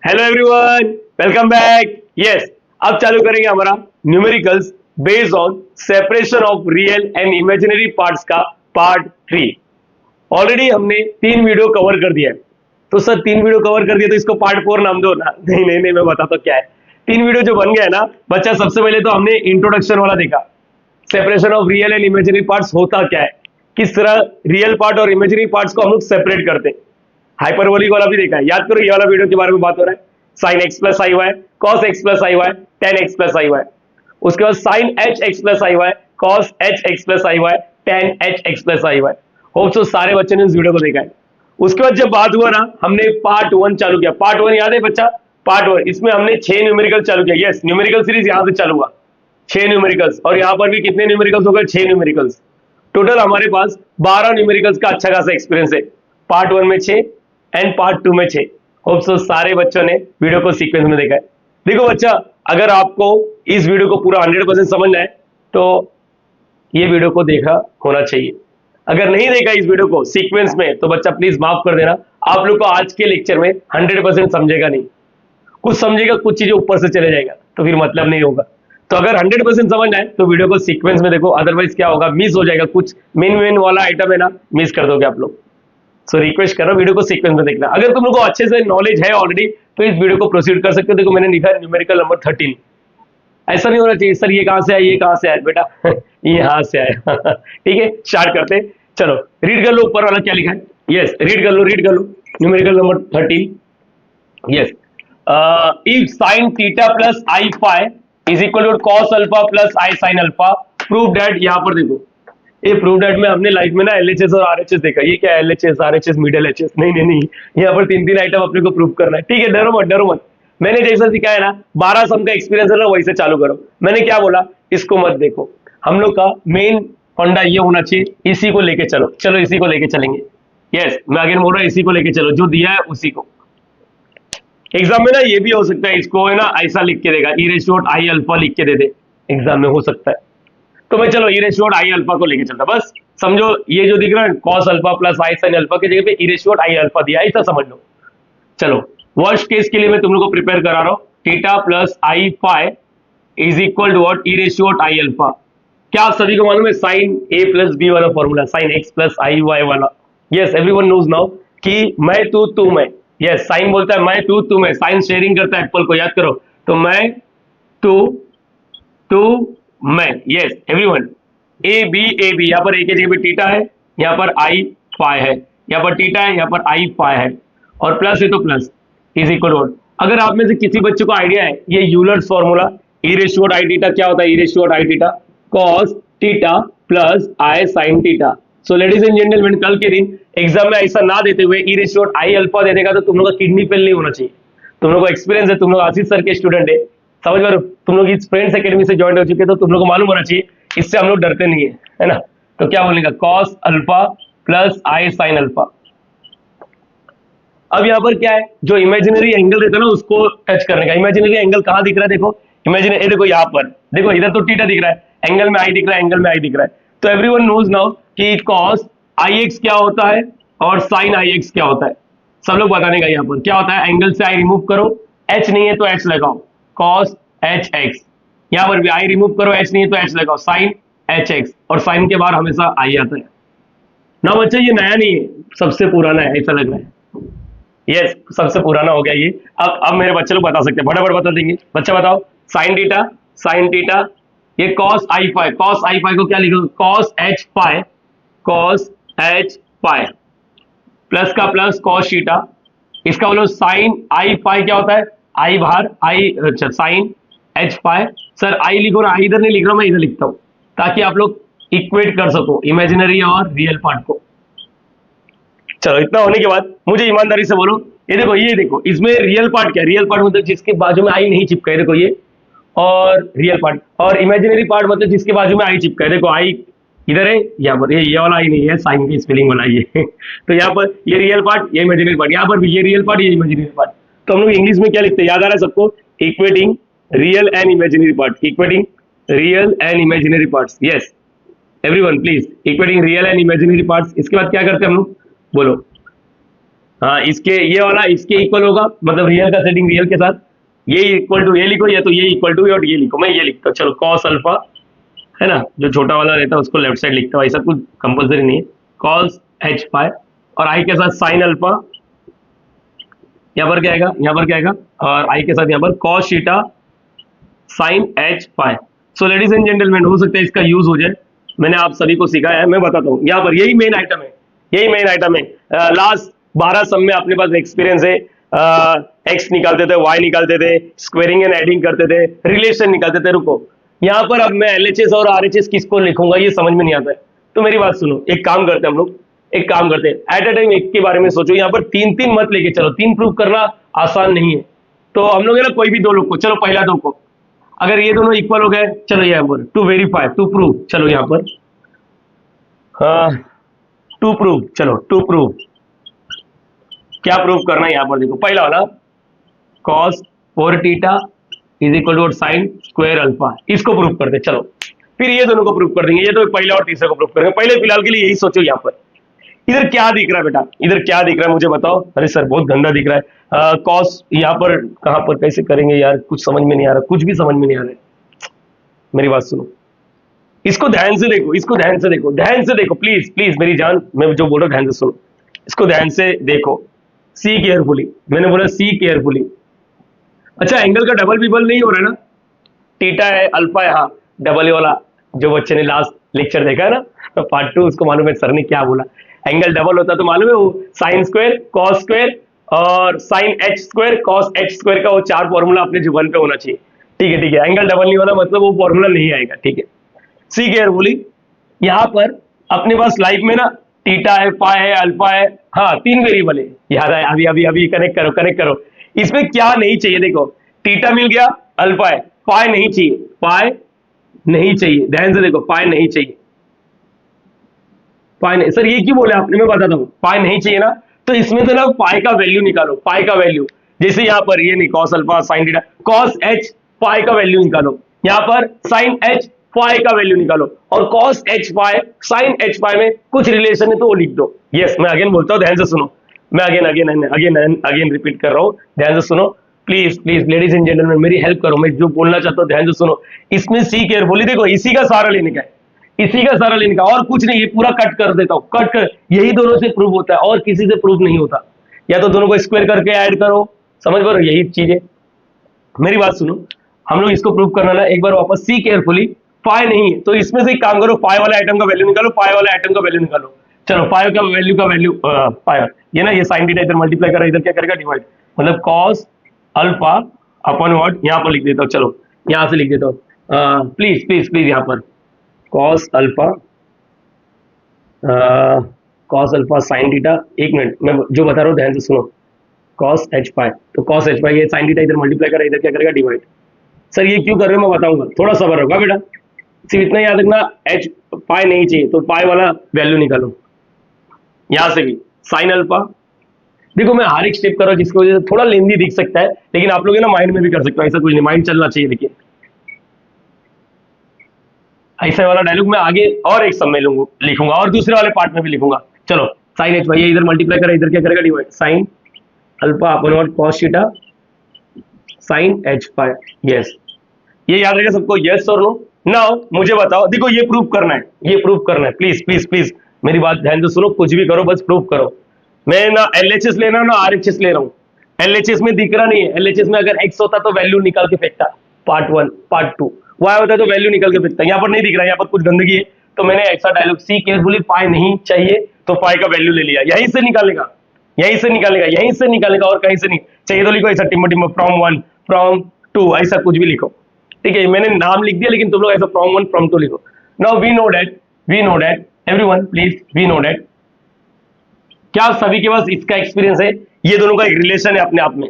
Hello everyone, welcome back. Yes, अब चालू करेंगे हमारा numericals based on separation of real and imaginary parts का पार्ट 3। ऑलरेडी हमने 3 वीडियो कवर कर दिया है। तो सर 3 वीडियो कवर कर दिया तो इसको पार्ट 4 नाम दो ना। नहीं नहीं नहीं, मैं बताता क्या है। 3 वीडियो जो बन गया है ना बच्चा, सबसे पहले तो हमने इंट्रोडक्शन वाला देखा, separation of real and imaginary parts होता क्या है, किस तरह रियल पार्ट और इमेजिनरी पार्ट्स को हम लोग सेपरेट करते हैं। हाइपरबोलिक वाला भी देखा है, याद करो ये वाला वीडियो के बारे में बात हो रहा है। Sine x plus i y cos x plus i y tan x plus i y. उसके बाद sine h x plus i y cos h x plus i y tan h x plus i y. Hope so सारे बच्चों ने इस video को देखा है। उसके बाद जब बात हुआ ना, हमने पार्ट 1 चालू किया। पार्ट 1 याद है बच्चा? पार्ट 1 इसमें हमने 6 न्यूमेरिकल चालू किया। यस, न्यूमेरिकल सीरीज यहां से चालू हुआ, 6 न्यूमेरिकल्स। और यहां पर भी कितने न्यूमेरिकल्स हो गए? 6 न्यूमेरिकल्स। टोटल हमारे पास 12 न्यूमेरिकल्स का अच्छा खासा एक्सपीरियंस है। पार्ट 1 में 6 एंड पार्ट 2 में 6। होप सो सारे बच्चों ने वीडियो को सीक्वेंस में देखा है। देखो बच्चा, अगर आपको इस वीडियो को पूरा 100% समझना है तो ये वीडियो को देखा होना चाहिए। अगर नहीं देखा इस वीडियो को सीक्वेंस में तो बच्चा प्लीज माफ कर देना, आप लोग को आज के लेक्चर में 100% समझेगा नहीं। कुछ समझेगा, कुछ चीजें ऊपर से चले जाएगा, तो फिर मतलब नहीं होगा। तो अगर 100% समझना है तो वीडियो को सीक्वेंस में देखो, अदरवाइज क्या होगा, मिस हो जाएगा। कुछ मेन वाला आइटम है ना, मिस कर दोगे आप लोग। सो रिक्वेस्ट कर रहा हूं वीडियो को सीक्वेंस में देखना। अगर तुम लोग को अच्छे से नॉलेज है ऑलरेडी तो इस वीडियो को प्रोसीड कर सकते हो। देखो मैंने लिखा है न्यूमेरिकल नंबर 13। ऐसा नहीं होना चाहिए सर ये कहां से आया, ये कहां से आया बेटा। ये यहां से आया। ठीक है, स्टार्ट करते हैं। चलो रीड कर लो ऊपर वाला क्या लिखा है। यस, रीड कर लो numerical number 13। Yes, if sine theta plus i phi is equal to cos alpha plus i sine alpha, prove that. यहां पर देखो, ये प्रूव दैट में हमने लाइफ में ना एलएचएस और आरएचएस देखा। ये क्या है? LHS, RHS, middle HS. नहीं नहीं नहीं, यहाँ पर 3 आइटम अपने को प्रूव करना है। ठीक है, डरो मत डरो मत। मैंने जैसा सिखाया ना, 12 सम का एक्सपीरियंस है ना, वैसे चालू करो। मैंने क्या बोला, इसको मत देखो। हम लोग का मेन फंडा ये होना चाहिए, इसी को लेके चलो। चलो इसी को लेके चलेंगे। यस, मैं अगेन बोल रहा हूँ, इसी को लेके चलो, जो दिया है उसी को। एग्जाम में ना ये भी हो सकता है, इसको है ना ऐसा लिख के देगा, ई रेशियो आई अल्फा लिख के दे दे। एग्जाम में हो सकता है। तो मैं चलो ई रेशियो आई अल्फा को लेके चलता। बस समझो, ये जो दिख रहा है cos alpha plus i sine alpha की जगह पे ई रेशियो आई अल्फा दिया, ऐसा समझ लो। चलो वर्स्ट केस के लिए मैं तुम लोग को प्रिपेयर करा रहा हूं। Theta plus i phi is equal to what? E ratio i alpha. क्या आप सभी को मालूम है साइन ए प्लस बी वाला फॉर्मूला, sine x plus i y वाला? यस, एवरीवन नोज नाउ कि मैं तू मैं। यस, साइन बोलता है मैं तू मैं। साइन शेयरिंग करता है एप्पल को, याद करो। तो मैं तू मैं। यस एवरीवन, ए बी यहाँ पर ए की जगह पे थीटा है, यहाँ पर आई फाई है, यहाँ पर थीटा है, यहाँ पर आई फाई है, और प्लस है तो प्लस इज इक्वल टू। अगर आप में से किसी बच्चे को आइडिया है ये यूलर्स फॉर्मूला, ई रेशियो आई थीटा क्या होता है? ई ratio I theta cos theta plus i sine theta. So ladies and gentleman, कल के दिन एग्जाम में ऐसा ना देते हुए ई रेशियो आई अल्फा दे देगा तो तुम लोग का किडनी फेल नहीं होना चाहिए। तुम लोग को एक्सपीरियंस है, तुम लोग आशीष सर के स्टूडेंट है, समझ में, तुम लोग इस फ्रेंड्स एकेडमी से ज्वाइन हो चुके, तो तुम लोग को मालूम होना चाहिए, इससे हम लोग डरते नहीं है ना। तो क्या बोलेगा? Cos alpha plus i sine alpha. अब यहाँ पर क्या है, जो इमेजिनरी एंगल रहता है ना उसको टच करने का। इमेजिनरी एंगल कहाँ दिख रहा है? देखो इमेजिनरी, देखो यहाँ पर देखो, इधर तो थीटा दिख रहा है, एंगल में आई दिख रहा है, एंगल में आई दिख रहा है। तो एवरीवन नोज नाउ कि कॉस आई एक्स क्या होता है और साइन आई एक्स क्या होता है। सब लोग बताने का यहाँ पर क्या होता है। एंगल से आई रिमूव करो, एच नहीं है तो एच लगाओ, कॉस एच एक्स। यहाँ पर भी आई रिमूव करो, एच नहीं है तो एच लगाओ, साइन एच एक्स। और साइन के बाद हमेशा आई आता है ना। बच्चा ये नया नहीं है, सबसे पुराना है, ऐसा लग रहा है। यस, सबसे पुराना हो गया ये। अब मेरे बच्चे लोग बता सकते हैं, फटाफट बता देंगे। बच्चा बताओ, साइन थीटा, ये cos i phi. Cos i phi को क्या लिखो? Cos h phi, cos h phi plus का प्लस कॉस थीटा। इसका बोलो साइन आई फाई क्या होता है? आई बाहर, आई, अच्छा, sine h phi. Sir i लिखो ना, इधर नहीं लिख रहा, मैं इधर लिखता हूं ताकि आप लोग इक्वेट कर सको इमेजिनरी और रियल पार्ट को। चलो इतना होने के बाद मुझे ईमानदारी से बोलो, ये देखो इसमें रियल पार्ट क्या है? रियल पार्ट मतलब जिसके बाजू में आई नहीं चिपका है, देखो ये, और रियल पार्ट। और इमेजिनरी पार्ट मतलब जिसके बाजू में आई चिपका है, देखो आई इधर है, यहाँ पर ये वाला आई नहीं है, साइन की स्पेलिंग वाला ये। तो यहाँ पर ये रियल पार्ट, ये इमेजिनरी पार्ट, यहाँ पर भी ये रियल पार्ट, ये इमेजिनरी पार्ट। तो हम लोग इंग्लिश में क्या लिखते हैं, याद आ रहा है सबको? Equating real and imaginary part, equating real and imaginary parts. Yes everyone please, equating real and imaginary parts. इसके बाद क्या करते हैं हम लोग, बोलो? हाँ, इसके ये वाला इसके इक्वल होगा, मतलब रियल का सेटिंग रियल के साथ, ये इक्वल टू ये लिखो, ये तो ये इक्वल टू और ये लिखो, मैं ये लिखता हूँ। चलो कॉस अल्फा है ना, जो छोटा वाला रहता है उसको लेफ्ट साइड लिखता हूँ, ऐसा कुछ कंपलसरी नहीं है। कॉस एच पाई और आई के साथ साइन अल्फा, यहाँ पर क्या आएगा, यहाँ पर क्या आएगा, और आई के साथ यहाँ पर cos theta sine H pi. So ladies and gentleman, हो सकता है इसका यूज हो जाए, मैंने आप सभी को सिखाया है, मैं बताता हूँ। यहाँ पर यही मेन आइटम है, यही मेन आइटम है। लास्ट 12 सम में अपने पास एक्सपीरियंस है, एक्स निकालते थे, वाई निकालते थे, स्क्वेरिंग एंड एडिंग करते थे, रिलेशन निकालते थे। रुको, यहाँ पर अब मैं एलएचएस और आरएचएस किसको लिखूंगा ये समझ में नहीं आता है, तो मेरी बात सुनो, एक काम करते हैं हम लोग, एक काम करते हैं, एट अ टाइम एक के बारे में सोचो। यहाँ पर तीन तीन मत लेके चलो, तीन प्रूव करना आसान नहीं है, तो हम लोग है ना कोई भी दो लोग को, चलो पहला दो को, अगर ये दोनों इक्वल हो गए, चलो यहाँ पर टू वेरीफाई टू प्रूव, चलो यहाँ पर टू प्रूव, चलो टू प्रूव, क्या प्रूव करना है यहाँ पर देखो, पहला वाला cos 4 theta is equal to sine square alpha, इसको प्रूव करते चलो, फिर ये दोनों को प्रूव कर देंगे, ये तो पहले और तीसरे को प्रूव करेंगे। पहले फिलहाल के लिए यही सोचो। यहाँ पर इधर क्या दिख रहा है बेटा, इधर क्या दिख रहा है मुझे बताओ। अरे सर बहुत गंदा दिख रहा है, कॉस यहाँ पर कहाँ पर कैसे करेंगे यार, कुछ समझ में नहीं आ रहा, कुछ भी समझ में नहीं आ रहा है। मेरी बात सुनो, इसको ध्यान से देखो, इसको ध्यान से देखो, ध्यान से देखो, प्लीज प्लीज मेरी जान, मैं जो बोल रहा हूँ ध्यान से सुनो, इसको ध्यान से देखो, सी केयरफुली, मैंने बोला सी केयरफुली। अच्छा, एंगल का डबल बिबल नहीं हो रहा है ना, थीटा है अल्फा है, हाँ डबल वाला, जो बच्चे ने लास्ट लेक्चर देखा है ना, तो पार्ट 2, उसको मालूम है सर ने क्या बोला, एंगल डबल होता तो मालूम है वो साइन स्क्वायर कॉस स्क्वायर और sine h square cos h square का वो 4 फॉर्मूला अपने जुबान पे होना चाहिए। ठीक है ठीक है, एंगल डबल नहीं होना मतलब वो फॉर्मूला नहीं आएगा। ठीक है, सी केयरफुली, यहाँ पर अपने पास लाइफ में ना थीटा है, फाई है, अल्फा है, हाँ 3 वेरिएबल है, याद है, अभी अभी अभी कनेक्ट करो, कनेक्ट करो। इसमें क्या नहीं चाहिए देखो, थीटा मिल गया, अल्फा है, फाई नहीं चाहिए, फाई नहीं चाहिए, ध्यान से देखो, फाई नहीं चाहिए, फाई नहीं, सर ये क्यों बोले आपने, मैं बताता हूँ, फाई नहीं चाहिए ना, तो इसमें से ना फाई का वैल्यू निकालो, फाई का वैल्यू, जैसे यहाँ पर ये नहीं cos alpha sine theta, cos h phi का वैल्यू निकालो, यहाँ पर साइन एच फाई का वैल्यू निकालो, और cos h phi sine h phi में कुछ रिलेशन है तो वो लिख दो। यस, मैं अगेन बोलता हूँ, ध्यान से सुनो, मैं again again again again repeat कर रहा हूँ, ध्यान से सुनो please please, ladies and gentleman मेरी हेल्प करो, मैं जो बोलना चाहता हूँ ध्यान से सुनो। इसमें सी केयरफुली देखो, इसी का सहारा लेने का है, इसी का सहारा लेने का, और कुछ नहीं, ये पूरा कट कर देता हूँ, कट कर, यही दोनों से प्रूव होता है और किसी से प्रूव नहीं होता, या तो दोनों को स्क्वायर करके ऐड करो, समझ पा रहे हो, यही चीज है। मेरी बात सुनो, हम लोग इसको प्रूव करना ना, एक बार वापस सी केयरफुली, फाई नहीं है तो इसमें से एक काम करो, फाई वाला आइटम का वैल्यू निकालो, फाई वाला आइटम का वैल्यू निकालो, चलो फाई का वैल्यू फाई, ये ना ये साइन थीटा इधर मल्टीप्लाई करा, इधर क्या करेगा डिवाइड, मतलब कॉस अल्फा अपॉन व्हाट, यहाँ पर लिख देता हूँ, चलो यहाँ से लिख देता हूँ, प्लीज प्लीज प्लीज, यहाँ पर कॉस अल्फा साइन थीटा, एक मिनट मैं जो बता रहा हूँ ध्यान से सुनो, कॉस एच पाई, तो कॉस एच पाई, ये साइन थीटा इधर मल्टीप्लाई करा, इधर क्या करेगा डिवाइड। सर ये क्यों कर रहे हो मैं बताऊंगा, थोड़ा सबर होगा बेटा, सिर्फ इतना याद रखना, एच पाई नहीं चाहिए तो पाई वाला वैल्यू निकालो, यहां से भी साइन अल्फा, देखो मैं हर एक स्टेप कर रहा हूँ जिसकी वजह से थोड़ा लेंदी दिख सकता है, लेकिन आप लोग ना माइंड में भी कर सकते हो, ऐसा कुछ नहीं, माइंड चलना चाहिए, लेकिन ऐसा वाला डायलॉग मैं आगे और एक समय लिखूंगा और दूसरे वाले पार्ट में भी लिखूंगा। चलो साइन एच वाई, इधर मल्टीप्लाई करें, इधर क्या करेगा डिवाइड, साइन अल्फा अपन और कॉस थीटा साइन एच पाई। यस, ये याद रहेगा सबको, यस और नो। नाउ मुझे बताओ, देखो ये प्रूव करना है, ये प्रूव करना है, प्लीज प्लीज प्लीज मेरी बात ध्यान से सुनो, कुछ भी करो बस प्रूव करो। मैं ना एलएचएस ले रहा हूँ ना आरएचएस ले रहा हूँ, एलएचएस में दिख रहा नहीं है, एलएचएस में अगर एक्स होता तो वैल्यू निकाल के फेंकता, पार्ट 1 पार्ट 2, वाई होता तो वैल्यू निकाल के फेंकता, यहाँ पर नहीं दिख रहा है, यहाँ पर कुछ गंदगी है, तो मैंने ऐसा डायलॉग, सी केयरफुली, फाई नहीं चाहिए तो फाई का वैल्यू ले लिया, यहीं से निकालेगा, यहीं से निकालेगा, यहीं से निकालेगा, और कहीं से नहीं चाहिए तो लिखो ऐसा टिम्बो टिम्बो फ्रॉम 1 फ्रॉम 2, ऐसा कुछ भी लिखो, ठीक है। मैंने नाम लिख दिया लेकिन तुम लोग ऐसा फ्रॉम 1 फ्रॉम 2 लिखो। Now we know that everyone please, we know that, क्या सभी के पास इसका एक्सपीरियंस है, ये दोनों का एक रिलेशन है अपने आप में,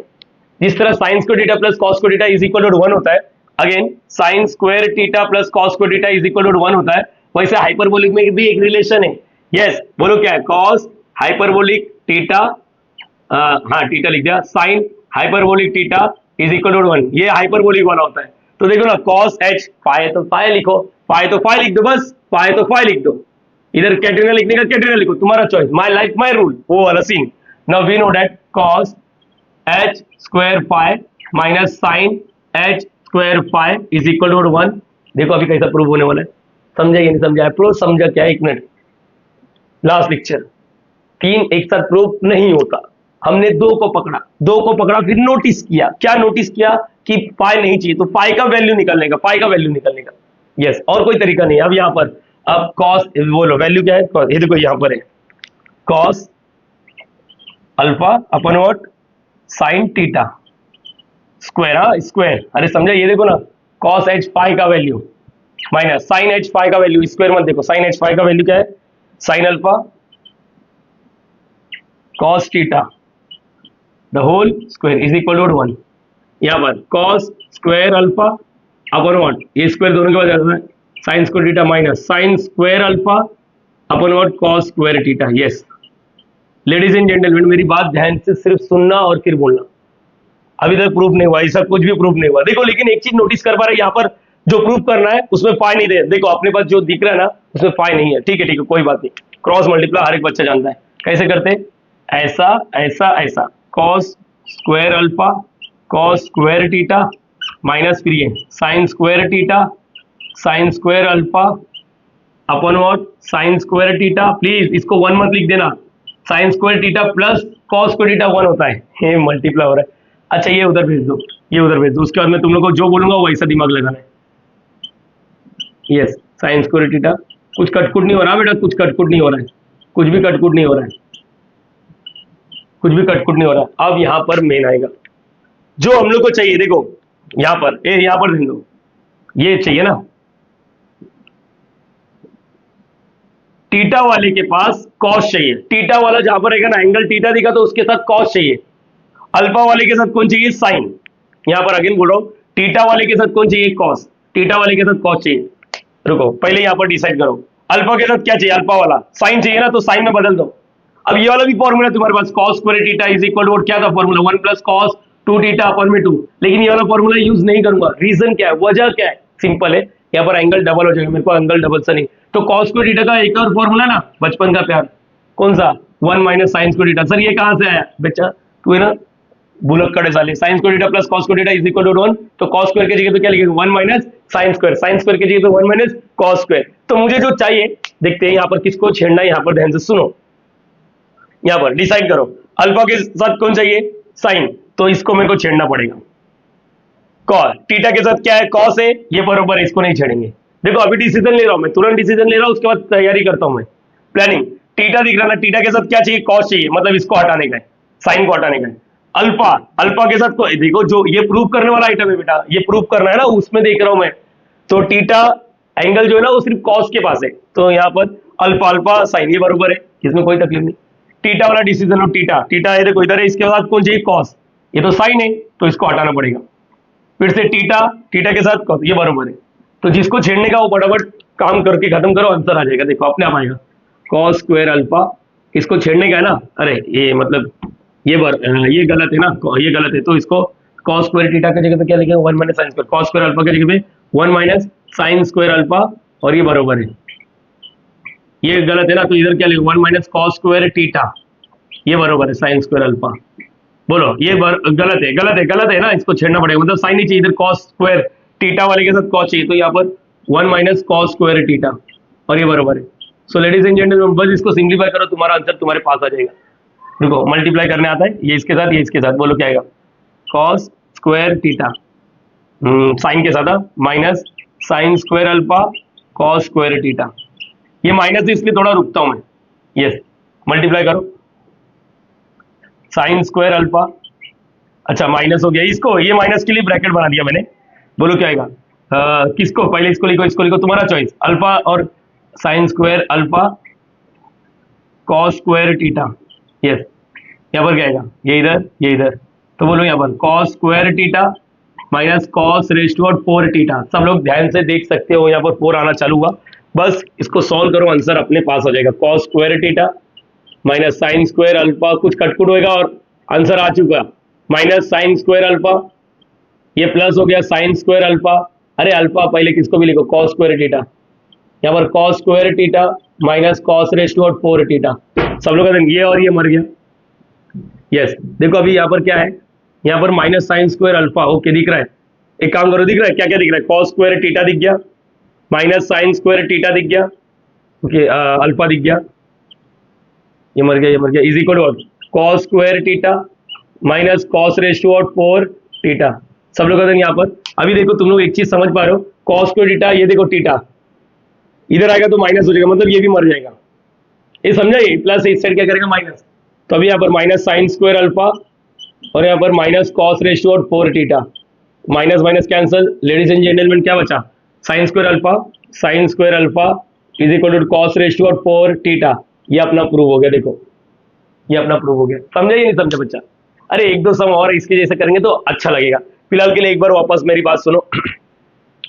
जिस तरह sine square theta plus cos square theta is equal to 1 होता है, again sine square theta plus cos square theta is equal to 1 होता है, वैसे हाइपरबोलिक में भी एक रिलेशन है। यस, बोलो क्या है, कॉस हाइपरबोलिक थीटा, हाँ थीटा लिख दिया, sine hyperbolic theta is equal to 1, ये हाइपरबोलिक वाला होता है। तो देखो ना, कॉस एच फाई तो फाई लिखो, फाई तो फाई लिख दो, बस फाई तो फाई लिख दो, इधर कैटेरिना लिखने का कैटेरिना लिखो, तुम्हारा choice, my life my rule, वो वाला scene. Now we know that cos h square phi minus sine h square phi is equal to 1। देखो अभी कैसा प्रूव होने वाला है, समझा या नहीं समझा? प्रूव समझा क्या? एक मिनट, लास्ट लेक्चर 3 एक साथ प्रूव नहीं होता। हमने 2 को पकड़ा, फिर नोटिस किया। क्या नोटिस किया? कि पाई नहीं चाहिए, तो पाई का वैल्यू निकलने का, यस, और कोई तरीका नहीं। अब यहां पर अब कॉस बोलो, वैल्यू क्या है? ये देखो यहां पर है कॉस अल्फा अपन what sine theta square, square, अरे समझा? ये देखो ना, कॉस एच पाई का वैल्यू माइनस साइन एच पाई का वैल्यू, स्क्वायर मत देखो, साइन एच पाई का वैल्यू क्या है? Sine alpha cos theta the whole square is equal to 1। यहां पर कॉस स्क्वायर अल्फा अपन व्हाट, ये स्क्वायर दोनों के बाद जाता है sine square theta minus sine square alpha अपन what cos square theta. Yes ladies and gentleman, मेरी बात ध्यान से सिर्फ सुनना और फिर बोलना। अभी तक प्रूफ नहीं हुआ, ऐसा कुछ भी प्रूफ नहीं हुआ। देखो लेकिन एक चीज नोटिस कर पा रहे, यहाँ पर जो प्रूफ करना है उसमें फाई नहीं दे। देखो अपने पास जो दिख रहा है ना उसमें फाई नहीं है, ठीक है कोई बात नहीं। क्रॉस मल्टीप्लाई हर एक बच्चा जानता है कैसे करते, ऐसा ऐसा ऐसा, cos square alpha cos square theta minus फिर ये sign square theta sine square alpha अपन what sign square theta. Please इसको 1 मत लिख देना, sign square theta plus cos square theta 1 होता है, ये मल्टीप्लाई हो रहा है। अच्छा ये उधर भेज दो, ये उधर भेज दो, उसके बाद मैं तुम लोग को जो बोलूंगा वो ऐसा दिमाग लगाना है। यस साइन स्क्वायर थीटा, कुछ कटकुट नहीं हो रहा बेटा, कुछ कटकुट नहीं हो रहा है, कुछ भी कटकुट नहीं हो रहा है, कुछ भी कटकुट नहीं हो रहा। अब यहां पर मेन आएगा जो हम लोग को चाहिए। देखो यहां पर यहां पर ध्यान दो, ये चाहिए ना, थीटा वाले के पास कॉस चाहिए। थीटा वाला जहां पर रहेगा ना, एंगल थीटा दिखा तो उसके साथ कॉस चाहिए। अल्फा वाले के साथ कौन चाहिए? साइन। यहां पर अगेन बोल रहा हूं, थीटा वाले के साथ कौन चाहिए? कॉस। थीटा वाले के साथ कॉस चाहिए। रुको पहले यहां पर डिसाइड करो, अल्फा के साथ क्या चाहिए? अल्फा वाला साइन चाहिए ना, तो साइन में बदल दो। अब ये वाला भी फॉर्मूला तुम्हारे पास, cos square theta is equal to क्या था फॉर्मूला? 1 प्लस कॉस 2 थीटा अपन में 2। लेकिन ये वाला फॉर्मूला यूज नहीं करूंगा। रीजन क्या है, वजह क्या है? सिंपल है, यहाँ पर एंगल डबल हो जाएगा, मेरे को एंगल डबल सा नहीं। तो कॉस स्क्वायर थीटा का एक और फॉर्मूला ना, बचपन का प्यार, कौन सा? 1 minus sine square theta. Sir ये कहां से आया बच्चा? तू है ना बुलक कड़े साले, sine square theta plus cos square theta is equal to 1। तो कॉस स्क्वायर की जगह पे क्या लिखेगा? 1 minus sine square, sine square की जगह पे 1 माइनस कॉस स्क्वायर। तो मुझे जो चाहिए, देखते हैं यहाँ पर किसको छेड़ना है। यहाँ पर ध्यान से सुनो, यहाँ पर डिसाइड करो, अल्फा के साथ कौन चाहिए? साइन, तो इसको मेरे को छेड़ना पड़ेगा। कॉस थीटा के साथ क्या है? कॉस है, ये बरोबर है, इसको नहीं छेड़ेंगे। देखो अभी डिसीजन ले रहा हूं मैं, तुरंत डिसीजन ले रहा हूं, उसके बाद तैयारी करता हूं मैं, प्लानिंग। थीटा दिख रहा ना, थीटा के साथ क्या चाहिए? कॉस चाहिए, मतलब इसको हटाने का है, साइन को हटाने का है। अल्फा, अल्फा के साथ देखो जो ये प्रूव करने वाला आइटम है बेटा, ये प्रूव करना है ना, उसमें देख रहा हूं मैं। तो थीटा एंगल जो है ना वो सिर्फ कॉस के पास है, तो यहाँ पर अल्फा अल्फा साइन, ये बरोबर है, इसमें कोई तकलीफ नहीं। थीटा वाला डिसीजन लो, थीटा थीटा ये देखो इधर है, इसके साथ कौन चाहिए? कॉस, ये तो साइन है, तो इसको हटाना पड़ेगा। फिर से थीटा, थीटा के साथ कॉस, ये बरोबर है। तो जिसको छेड़ने का वो फटाफट काम करके खत्म करो, आंसर आ जाएगा। देखो अपने आप आएगा, कॉस स्क्वायर अल्फा, इसको छेड़ने का है ना, अरे ये मतलब ये गलत है ना, ये गलत है, तो इसको कॉस स्क्वायर थीटा की जगह पे क्या लिखेंगे? 1 minus sine square, cos square alpha की जगह पे 1 माइनस साइन स्क्वायर अल्फा, और ये बरोबर है। ये गलत है ना, तो इधर क्या लिखेंगे? 1 माइनस कॉस स्क्वायर थीटा, ये बरोबर है साइन स्क्वायर अल्फा। बोलो ये गलत है, गलत है ना, इसको छेड़ना पड़ेगा, मतलब साइन ही चाहिए, इधर कॉस स्क्वायर थीटा वाले के साथ कॉस चाहिए, तो यहाँ पर 1 माइनस कॉस स्क्वायर थीटा, और ये बरोबर है। सो लेडीज एंड जेंटलमैन, बस इसको सिंप्लीफाई करो, तुम्हारा आंसर तुम्हारे पास आ जाएगा। देखो मल्टीप्लाई करने आता है, ये इसके साथ, ये इसके साथ, बोलो क्या आएगा? कॉस स्क्वायर थीटा साइन के साथ minus sine square alpha cos square theta. ये माइनस इसलिए थोड़ा रुकता हूं मैं, यस मल्टीप्लाई करो, साइन स्क्वायर अल्फा, अच्छा माइनस हो गया, इसको ये माइनस के लिए ब्रैकेट बना दिया मैंने। बोलो क्या आएगा? किसको पहले, इसको लिखो, तुम्हारा चॉइस, अल्फा और sign square alpha cos square theta. Yes यहाँ पर क्या आएगा? ये इधर, ये इधर, तो बोलो यहाँ पर cos square theta minus cos raise to 4 theta. सब लोग ध्यान से देख सकते हो, यहाँ पर 4 आना चालू हुआ, बस इसको सॉल्व करो, आंसर अपने पास हो जाएगा। Cos square theta minus sine square alpha, कुछ कटकुट होएगा और आंसर आ चुका, माइनस साइन स्क्वायर अल्फा, ये प्लस हो गया साइन स्क्वायर अल्फा, अरे अल्फा पहले किसको भी लिखो, कॉस स्क्वायर थीटा, यहाँ पर cos square theta minus cos raise to 4 theta. सब लोग ये और ये मर गया, यस देखो अभी यहाँ पर क्या है, यहाँ पर minus sine square alpha, okay दिख रहा है। एक काम करो, दिख रहा है क्या क्या दिख रहा है, कॉस स्क्वायर थीटा दिख गया, माइनस साइन स्क्वायर थीटा दिख गया, ओके अल्फा दिख गया, ये मर गया ये मर गया, is equal to cos square theta minus cos ratio of 4 theta. सब लोग कहते हैं यहाँ पर। अभी देखो तुम लोग एक चीज समझ पा रहे हो, कॉस स्क्वायर थीटा, ये देखो थीटा इधर आएगा तो माइनस हो जाएगा, मतलब ये भी मर जाएगा, ये समझा, ये प्लस इस साइड क्या करेगा माइनस, तो अभी यहाँ पर माइनस साइन स्क्वायर अल्फा और यहाँ पर minus cos ratio of 4 theta, minus minus cancel, ladies and gentleman क्या बचा, sine square alpha is equal to cos ratio of 4 theta. ये अपना प्रूव हो गया, देखो ये अपना प्रूव हो गया, समझा ये नहीं समझा बच्चा। अरे एक दो सम और इसके जैसे करेंगे तो अच्छा लगेगा। फिलहाल के लिए एक बार वापस मेरी बात सुनो।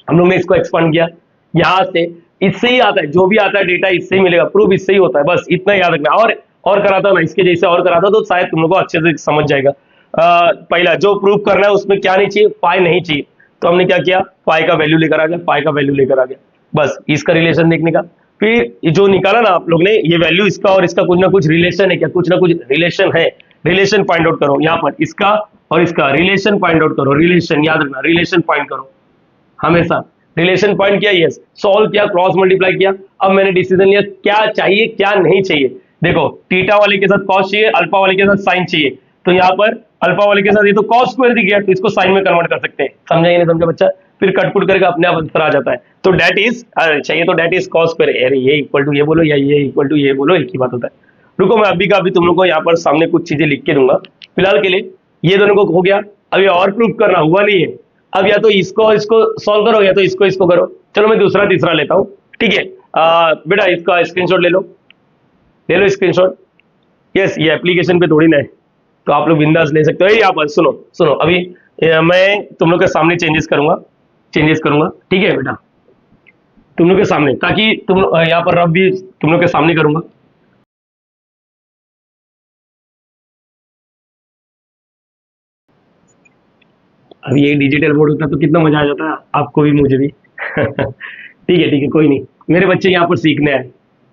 हम लोग ने इसको एक्सपांड किया, यहाँ से इससे ही आता है, जो भी आता है डेटा इससे ही मिलेगा, प्रूफ इससे ही होता है, बस इतना याद रखना। और कराता ना इसके जैसे और कराता तो शायद तुम लोग को अच्छे से समझ जाएगा। पहला जो प्रूफ करना है उसमें क्या नहीं चाहिए, फाई नहीं चाहिए, तो हमने क्या किया, फाई का वैल्यू लेकर आ गया, फाई का वैल्यू लेकर आ गया, बस इसका रिलेशन देखने का। फिर जो निकाला ना आप लोग ने, ये वैल्यू इसका और इसका कुछ ना कुछ रिलेशन है क्या, कुछ ना कुछ रिलेशन है, रिलेशन फाइंड आउट करो। यहाँ पर इसका और इसका रिलेशन फाइंड आउट करो, रिलेशन याद रखना, रिलेशन फाइंड करो हमेशा। रिलेशन पॉइंट किया, यस सॉल्व किया, क्रॉस मल्टीप्लाई किया। अब मैंने डिसीजन लिया क्या चाहिए क्या नहीं चाहिए। देखो थीटा वाले के साथ कॉस चाहिए, अल्फा वाले के साथ साइन चाहिए, तो यहाँ पर अल्फा वाले के साथ ये तो कॉस स्क्वायर दिख गया, तो इसको साइन में कन्वर्ट कर सकते हैं, समझा या नहीं समझा बच्चा। फिर कटपुट करके अपने आप आंसर आ जाता है। तो डेट इज चाहिए तो डेट इज कॉस स्क्वायर, अरे ये इक्वल टू ये बोलो या ये इक्वल टू ये बोलो, एक ही बात होता है। रुको मैं अभी का अभी तुम लोग को यहाँ पर सामने कुछ चीजें लिख के दूंगा। फिलहाल के लिए ये दोनों को हो गया, अभी और प्रूफ करना हुआ नहीं है। अब या तो इसको सॉल्व करो या तो इसको करो। चलो मैं दूसरा तीसरा लेता हूँ, ठीक है। बेटा इसका स्क्रीनशॉट ले लो स्क्रीनशॉट। यस ये एप्लीकेशन पे थोड़ी ना है, तो आप लोग बिंदास ले सकते हो। यहाँ पर सुनो अभी मैं तुम लोग के सामने चेंजेस करूंगा, ठीक है बेटा, तुम लोग के सामने, ताकि तुम यहाँ पर रब भी तुम लोग के सामने करूंगा। अब ये डिजिटल बोर्ड होता तो कितना मजा आ जाता है, आपको भी मुझे भी। ठीक है कोई नहीं, मेरे बच्चे यहाँ पर सीखने आए,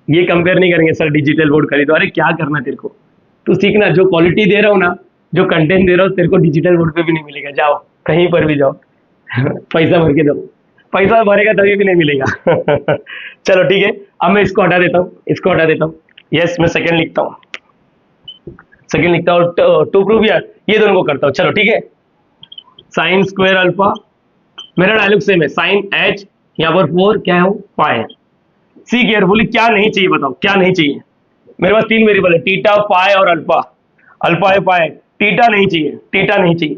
ये कंपेयर नहीं करेंगे सर डिजिटल बोर्ड खरीदो। अरे क्या करना है तेरे को, तू सीखना, जो क्वालिटी दे रहा हूँ ना, जो कंटेंट दे रहा हूँ तेरे को डिजिटल बोर्ड पे भी नहीं मिलेगा, जाओ कहीं पर भी जाओ। पैसा भर के दो, पैसा भरेगा तभी भी नहीं मिलेगा। चलो ठीक है, अब मैं इसको हटा देता हूँ, यस मैं सेकंड लिखता हूँ टू प्रूव यार, ये दोनों को करता हूँ। चलो ठीक है, साइन स्क्वायर अल्फा, मेरा डायलॉग सेम है, साइन एच यहाँ पर 4 क्या है, फाई। सी केयरफुली क्या नहीं चाहिए बताओ, क्या नहीं चाहिए। मेरे पास 3 वेरिएबल है, थीटा फाई और अल्फा है फाई, थीटा नहीं चाहिए।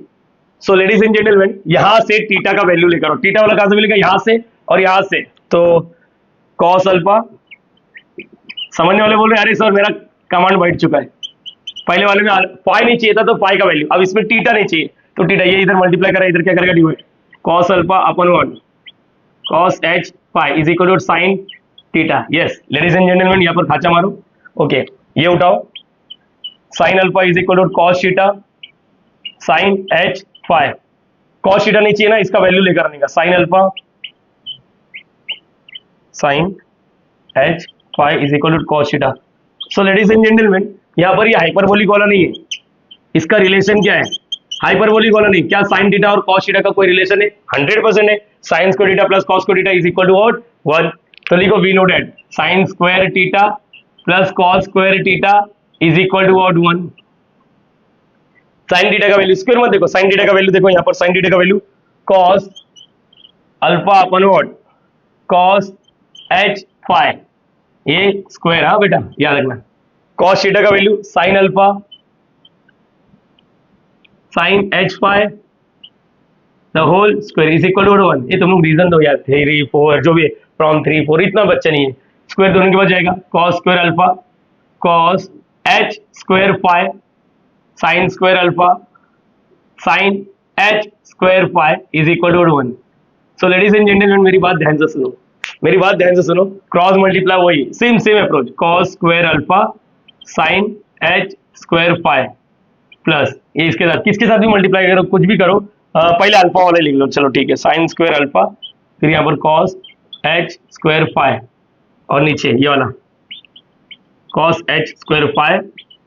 सो लेडीज एंड जेंटलमैन, यहां से थीटा का वैल्यू लेकर आओ। थीटा वाला कहां से मिलेगा, यहां से और यहां से, तो कॉस अल्फा। समझने वाले बोल रहे अरे सर मेरा कमांड बैठ चुका है, पहले वाले में फाई नहीं चाहिए था तो फाई का वैल्यू, अब इसमें थीटा नहीं चाहिए तो थीटा, ये इधर मल्टीप्लाई करा, इधर क्या करेगा डिवाइड, कॉस अल्फा अपन 1 cos h phi is equal to sine theta. Yes ladies and gentleman, यहाँ पर खाचा मारो, ओके ये उठाओ, sine alpha is equal to cos theta sine h phi. Cos theta नहीं चाहिए ना, इसका वैल्यू लेकर आने का, sine alpha sine h phi is equal to cos theta. So ladies and gentleman, यहाँ पर ये हाइपरबोलिक वाला नहीं है, इसका रिलेशन क्या है, हाइपरबोलिक वाला नहीं, क्या साइन थीटा और कॉस थीटा का कोई रिलेशन है, 100% है। Sine square theta plus cos square theta is equal to what 1, तो लिखो we know that sine square theta plus cos square theta is equal to what 1। Sine theta का value square मत देखो, sine theta का value देखो, यहाँ पर sine theta का वैल्यू कॉस अल्फा अपन व्हाट कॉस एच फाई, ये स्क्वायर, हाँ बेटा याद रखना। कॉस थीटा का value sine alpha sine h phi the whole square is equal to 1। ये तुम लोग रीजन दो यार, 3 4 जो भी है, फ्रॉम 3 4 इतना बच्चा नहीं है, स्क्वायर दोनों के बाद जाएगा, cos square alpha cos h square phi sine square alpha sine h square phi is equal to 1। So ladies and gentleman, मेरी बात ध्यान से सुनो, क्रॉस मल्टीप्लाई वही same approach, cos square alpha sine h square phi plus ये इसके साथ, किसके साथ भी मल्टीप्लाई करो, कुछ भी करो, पहले अल्फा वाले लिख लो, चलो ठीक है, साइन स्क्वायर अल्फा, फिर यहाँ पर कॉस एच स्क्वायर फाई और नीचे ये वाला कॉस एच स्क्वायर फाई,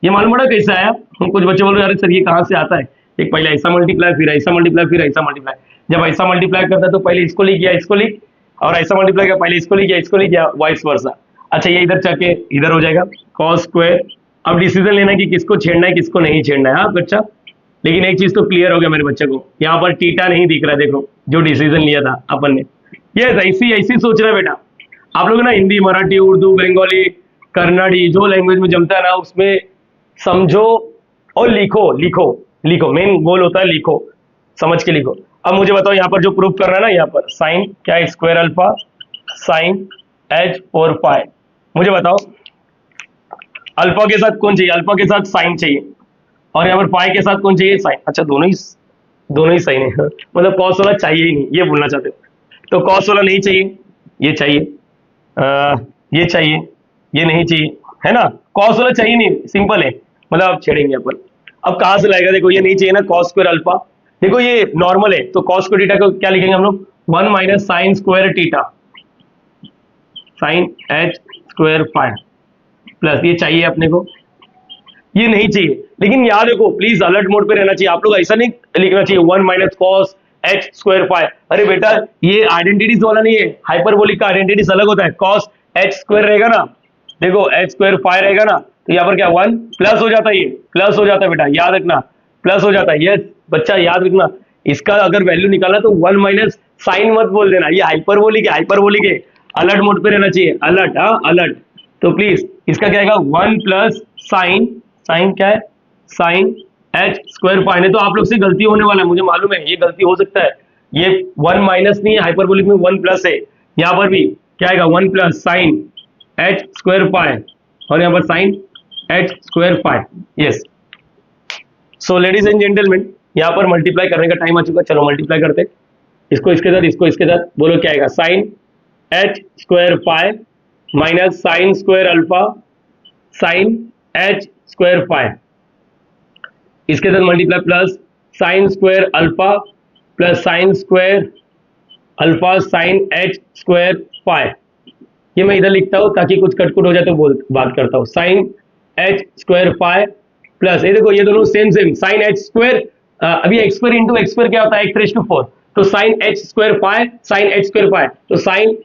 ये मालूम पड़ा कैसे आया? कुछ बच्चे बोल रहे अरे सर ये कहाँ से आता है, एक पहले ऐसा मल्टीप्लाई फिर ऐसा मल्टीप्लाई फिर ऐसा मल्टीप्लाई, जब ऐसा मल्टीप्लाई करता है तो पहले इसको लिख गया इसको लिख, और ऐसा मल्टीप्लाई किया पहले इसको लिख गया इसको लिख गया, वाइस वर्सा। अच्छा ये इधर जाके इधर हो जाएगा कॉस स्क्वायर। अब डिसीजन लेना कि किसको छेड़ना है किसको नहीं छेड़ना है। हाँ बच्चा, लेकिन एक चीज तो क्लियर हो गया मेरे बच्चे को, यहाँ पर टीटा नहीं दिख रहा, देखो जो डिसीजन लिया था अपन ने। ये ऐसी ऐसी सोच रहा है बेटा, आप लोग ना हिंदी मराठी उर्दू बंगाली कन्नड़ी जो लैंग्वेज में जमता है ना उसमें समझो और लिखो लिखो लिखो, मेन गोल होता है लिखो, समझ के लिखो। अब मुझे बताओ यहाँ पर जो प्रूफ करना है ना, यहाँ पर साइन क्या है, स्क्वायर अल्फा साइन एच और पाई। मुझे बताओ अल्फा के साथ कौन चाहिए, अल्फा के साथ साइन चाहिए, और यहाँ पर पाई के साथ कौन चाहिए, साइन। अच्छा दोनों ही साइन है मतलब कॉस वाला चाहिए ही नहीं, ये बोलना चाहते हो। तो कॉस वाला नहीं चाहिए, ये चाहिए, ये चाहिए, ये नहीं चाहिए, है ना। कॉस वाला चाहिए नहीं, सिंपल है, मतलब अब छेड़ेंगे अपन। अब कहां से लाएगा, देखो ये नहीं चाहिए ना कॉस स्क्वायर अल्फा, देखो ये नॉर्मल है तो कॉस स्क्वायर थीटा को क्या लिखेंगे हम लोग, 1 minus sine square theta sine h square pi plus, ये चाहिए अपने को, ये नहीं चाहिए। लेकिन याद रखो प्लीज अलर्ट मोड पे रहना चाहिए, आप लोग ऐसा नहीं लिखना चाहिए 1 माइनस कॉस एच स्क्वायर पाई। अरे बेटा ये आइडेंटिटीज वाला नहीं है, हाइपरबोलिक का आइडेंटिटीज अलग होता है। कॉस एच स्क्वायर रहेगा ना, देखो एच स्क्वायर पाई रहेगा ना, तो यहाँ पर क्या 1 प्लस हो जाता है, ये प्लस हो जाता है बेटा, याद रखना प्लस हो जाता है। ये बच्चा याद रखना, इसका अगर वैल्यू निकालना तो 1 माइनस साइन मत बोल देना, ये हाइपरबोलिक है, हाइपरबोलिक है। अलर्ट मोड पे रहना चाहिए, अलर्ट, हाँ अलर्ट। तो प्लीज इसका क्या आएगा 1 प्लस साइन, साइन क्या है साइन एच स्क्वायर पाई। नहीं तो आप लोग से गलती होने वाला है, मुझे मालूम है ये गलती हो सकता है, ये 1 माइनस नहीं है, हाइपरबोलिक में 1 प्लस है। यहाँ पर भी क्या आएगा 1 plus sine h square pi, और यहाँ पर sine h square pi. Yes, so ladies and gentleman यहाँ पर मल्टीप्लाई करने का टाइम आ चुका, चलो मल्टीप्लाई करते, इसको इसके साथ इसको इसके साथ, बोलो क्या आएगा sine h square pi minus sine square alpha sine h square pi, इसके साथ multiply plus sine square alpha plus sine square alpha sine h square pi. ये मैं इधर लिखता हूं ताकि कुछ कटकुट हो जाए तो बात करता हूं, sine h square pi plus ये देखो ये दोनों same same, sine h square, अभी x square into x square क्या होता है, एक्स रेज टू 4, तो sine h square pi sine h square pi, तो sine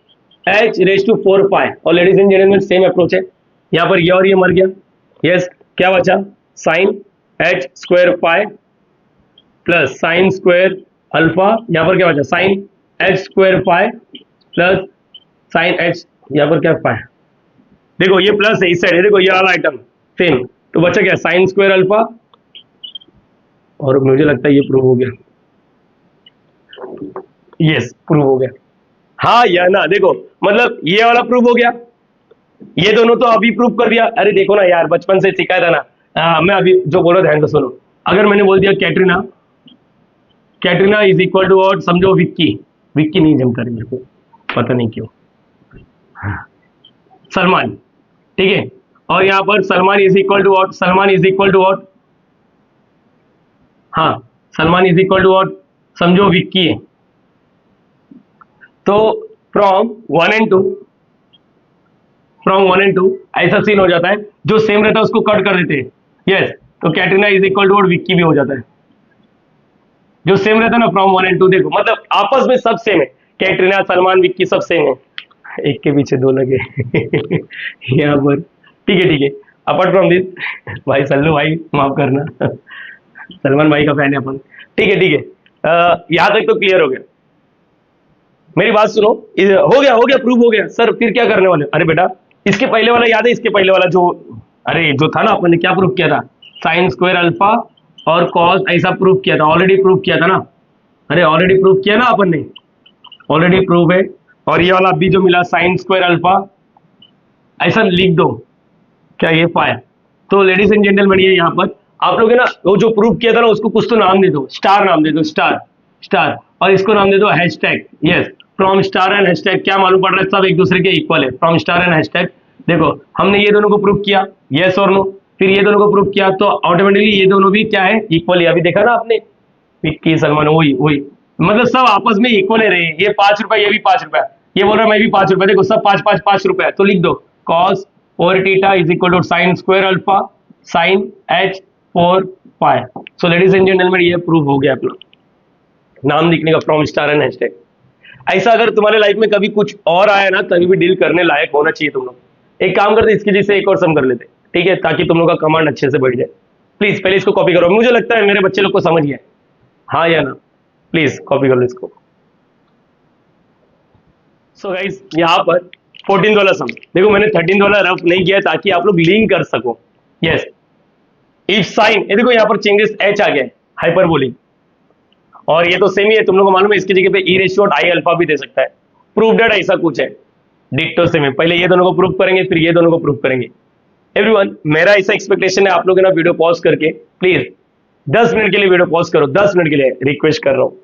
h raise to 4 pi. और ladies and gentleman same approach है, यहाँ पर ये और ये मर गया। यस, क्या बचा sine h square pi plus sine square alpha, यहाँ पर क्या बचा sine h square pi plus sine h, यहाँ पर क्या पाई, देखो ये प्लस है इस साइड है, देखो ये वाला आइटम सेम, तो बचा क्या साइन स्क्वायर अल्फा, और मुझे लगता है ये प्रूव हो गया। यस प्रूव हो गया, हाँ या ना, देखो मतलब ये वाला प्रूव हो गया, ये दोनों तो अभी प्रूव कर दिया। अरे देखो ना यार, बचपन से सिखाया था ना, मैं अभी जो बोलो ध्यान से सुनो। अगर मैंने बोल दिया Katrina, Katrina is equal to what, समझो विक्की, विक्की नहीं जमता मेरे को पता नहीं क्यों, सलमान, ठीक है, और यहाँ पर Salman is equal to what, Salman is equal to what, हाँ Salman is equal to what, समझो विक्की है। तो फ्रॉम 1 and 2, फ्रॉम 1 and 2 ऐसा सीन हो जाता है, जो सेम रहता है उसको कट कर देते हैं। यस, तो Katrina is equal to Vicky भी हो जाता है, जो सेम रहता है ना फ्रॉम 1 and 2, देखो मतलब आपस में सब सेम है, कैटरीना सलमान विक्की सब सेम है, एक के पीछे दो लगे यहाँ पर, ठीक है। अपार्ट फ्रॉम दिस भाई सल्लू भाई माफ करना सलमान भाई का फैन है अपन, ठीक है, यहाँ तक तो क्लियर हो गया। मेरी बात सुनो, हो गया प्रूव हो गया सर, फिर क्या करने वाले। अरे बेटा इसके पहले वाला याद है, इसके पहले वाला जो, अरे जो था ना अपन ने क्या प्रूव किया था, साइन स्क्वायर अल्फा और कॉस ऐसा प्रूव किया था, ऑलरेडी प्रूव किया था ना, अरे ऑलरेडी प्रूव किया ना अपन ने, ऑलरेडी प्रूव है। और ये वाला अभी जो मिला साइन स्क्वायर अल्फा, ऐसा लिख दो क्या ये पाया। तो लेडीज एंड जेंटलमैन ये यहाँ पर आप लोग है ना, वो जो प्रूव किया था ना उसको कुछ तो नाम दे दो, स्टार नाम दे दो, स्टार, और इसको नाम दे दो hashtag. Yes, from star and hashtag, क्या मालूम पड़ रहा है सब एक दूसरे के इक्वल है, फ्रॉम स्टार एंड हैशटैग। देखो हमने ये दोनों को प्रूव किया, यस और नो, फिर ये दोनों को प्रूव किया, तो ऑटोमेटिकली ये दोनों भी क्या है, इक्वल है। अभी देखा ना आपने, विक्की सलमान वही मतलब सब आपस में इक्वल है रहे। ये 5 रुपए, ये भी 5 रुपए, ये बोल रहा है मैं भी 5 रुपए, देखो सब 5 रुपए। तो लिख दो कॉस और theta is equal to sine square alpha sine h 4 pi. So ladies and gentleman, ये प्रूव हो गया अपना नाम लिखने का फ्रॉम स्टार एंड हैशटैग। ऐसा अगर तुम्हारे लाइफ में कभी कुछ और आया ना, कभी भी डील करने लायक होना चाहिए तुम लोग। एक काम करते, इसकी जैसे एक और सम कर लेते, ठीक है, ताकि तुम लोग का कमांड अच्छे से बढ़ जाए। प्लीज पहले इसको कॉपी करो, मुझे लगता है मेरे बच्चे लोग को समझ गया, हाँ या ना? प्लीज कॉपी कर लो इसको। सो गाइस, यहाँ पर 14 वाला सम देखो, मैंने 13 वाला रफ नहीं किया ताकि आप लोग लिंक कर सको। यस, इफ साइन, ये देखो यहाँ पर चेंजेस एच आ गया, हाइपरबोलिक, और ये तो सेम ही है, तुम लोग को मालूम है, इसकी जगह पे ई रेशियो आई अल्फा भी दे सकता है। प्रूव डेट ऐसा कुछ है, डिक्टो सेम है। पहले ये दोनों को प्रूव करेंगे, फिर ये दोनों को प्रूव करेंगे। एवरीवन, मेरा ऐसा एक्सपेक्टेशन है आप लोग ना, वीडियो पॉज करके प्लीज 10 मिनट के लिए वीडियो पॉज करो, 10 मिनट के लिए रिक्वेस्ट कर रहा हूँ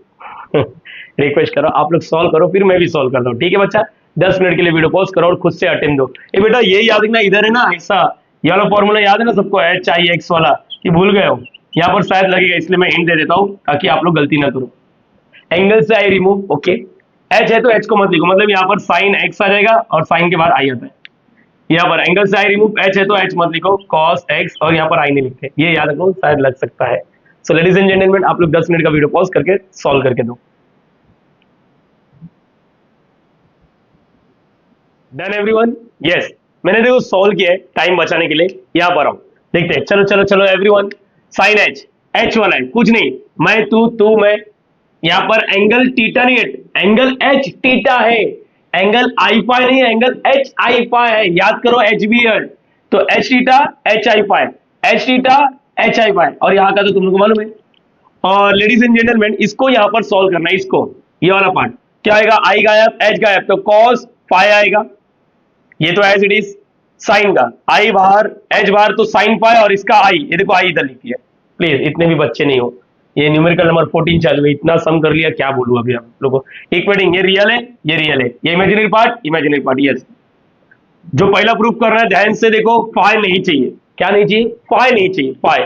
रिक्वेस्ट करो, आप लोग सॉल्व करो, फिर मैं भी सॉल्व करता हूँ, ठीक है बच्चा? 10 मिनट के लिए वीडियो पॉज करो और खुद से अटेम्प्ट दो। ये बेटा ये याद रखना, इधर है ना ऐसा, ये वाला फॉर्मूला याद है ना सबको, एच आई एक्स वाला, कि भूल गए हो? यहाँ पर शायद लगेगा, इसलिए मैं हिंट दे देता हूँ ताकि आप लोग गलती ना करो। एंगल से आई रिमूव, ओके, एच है तो एच को मत लिखो, मतलब यहाँ पर साइन एक्स आ जाएगा और साइन के बाद आई आता है। यहाँ पर एंगल से आई रिमूव, एच है तो एच मत लिखो, कॉस एक्स, और यहाँ पर आई नहीं लिखते, ये याद रखो, शायद लग सकता है। सो लेडीज एंड जेंटलमैन, आप लोग 10 मिनट का वीडियो पॉज करके सॉल्व करके दो। Done everyone? यस, मैंने देखो सॉल्व किया है टाइम बचाने के लिए, यहाँ पर आओ देखते हैं। चलो चलो चलो एवरीवन, साइन एच, एच वाला है, कुछ नहीं, मैं तू मैं, यहाँ पर एंगल टीटा नहीं है, एंगल एच टीटा है, एंगल आई पाई नहीं है, एंगल एच आई पाई है, याद करो एच बी है, तो h theta h i pi, h theta h i pi, और यहाँ का तो तुम लोग को मालूम है। और लेडीज एंड जेंटलमैन, इसको यहाँ पर सॉल्व करना है, इसको, ये वाला पार्ट क्या आएगा, आई गायब एच गायब, तो कॉस पाई आएगा, ये तो एज इट इज साइन का, आई बाहर एच बाहर, तो साइन पाई, और इसका आई, ये देखो आई इधर लिखी है। प्लीज इतने भी बच्चे नहीं हो, ये न्यूमेरिकल नंबर 14 चालू है, इतना सम कर लिया, क्या बोलूं अभी आप लोगों को। इक्वेटिंग, ये रियल है, ये रियल है, ये imaginary part, imaginary part. Yes, जो पहला प्रूफ कर रहा है ध्यान से देखो, फाई नहीं चाहिए, क्या नहीं चाहिए, फाई नहीं चाहिए, फाई,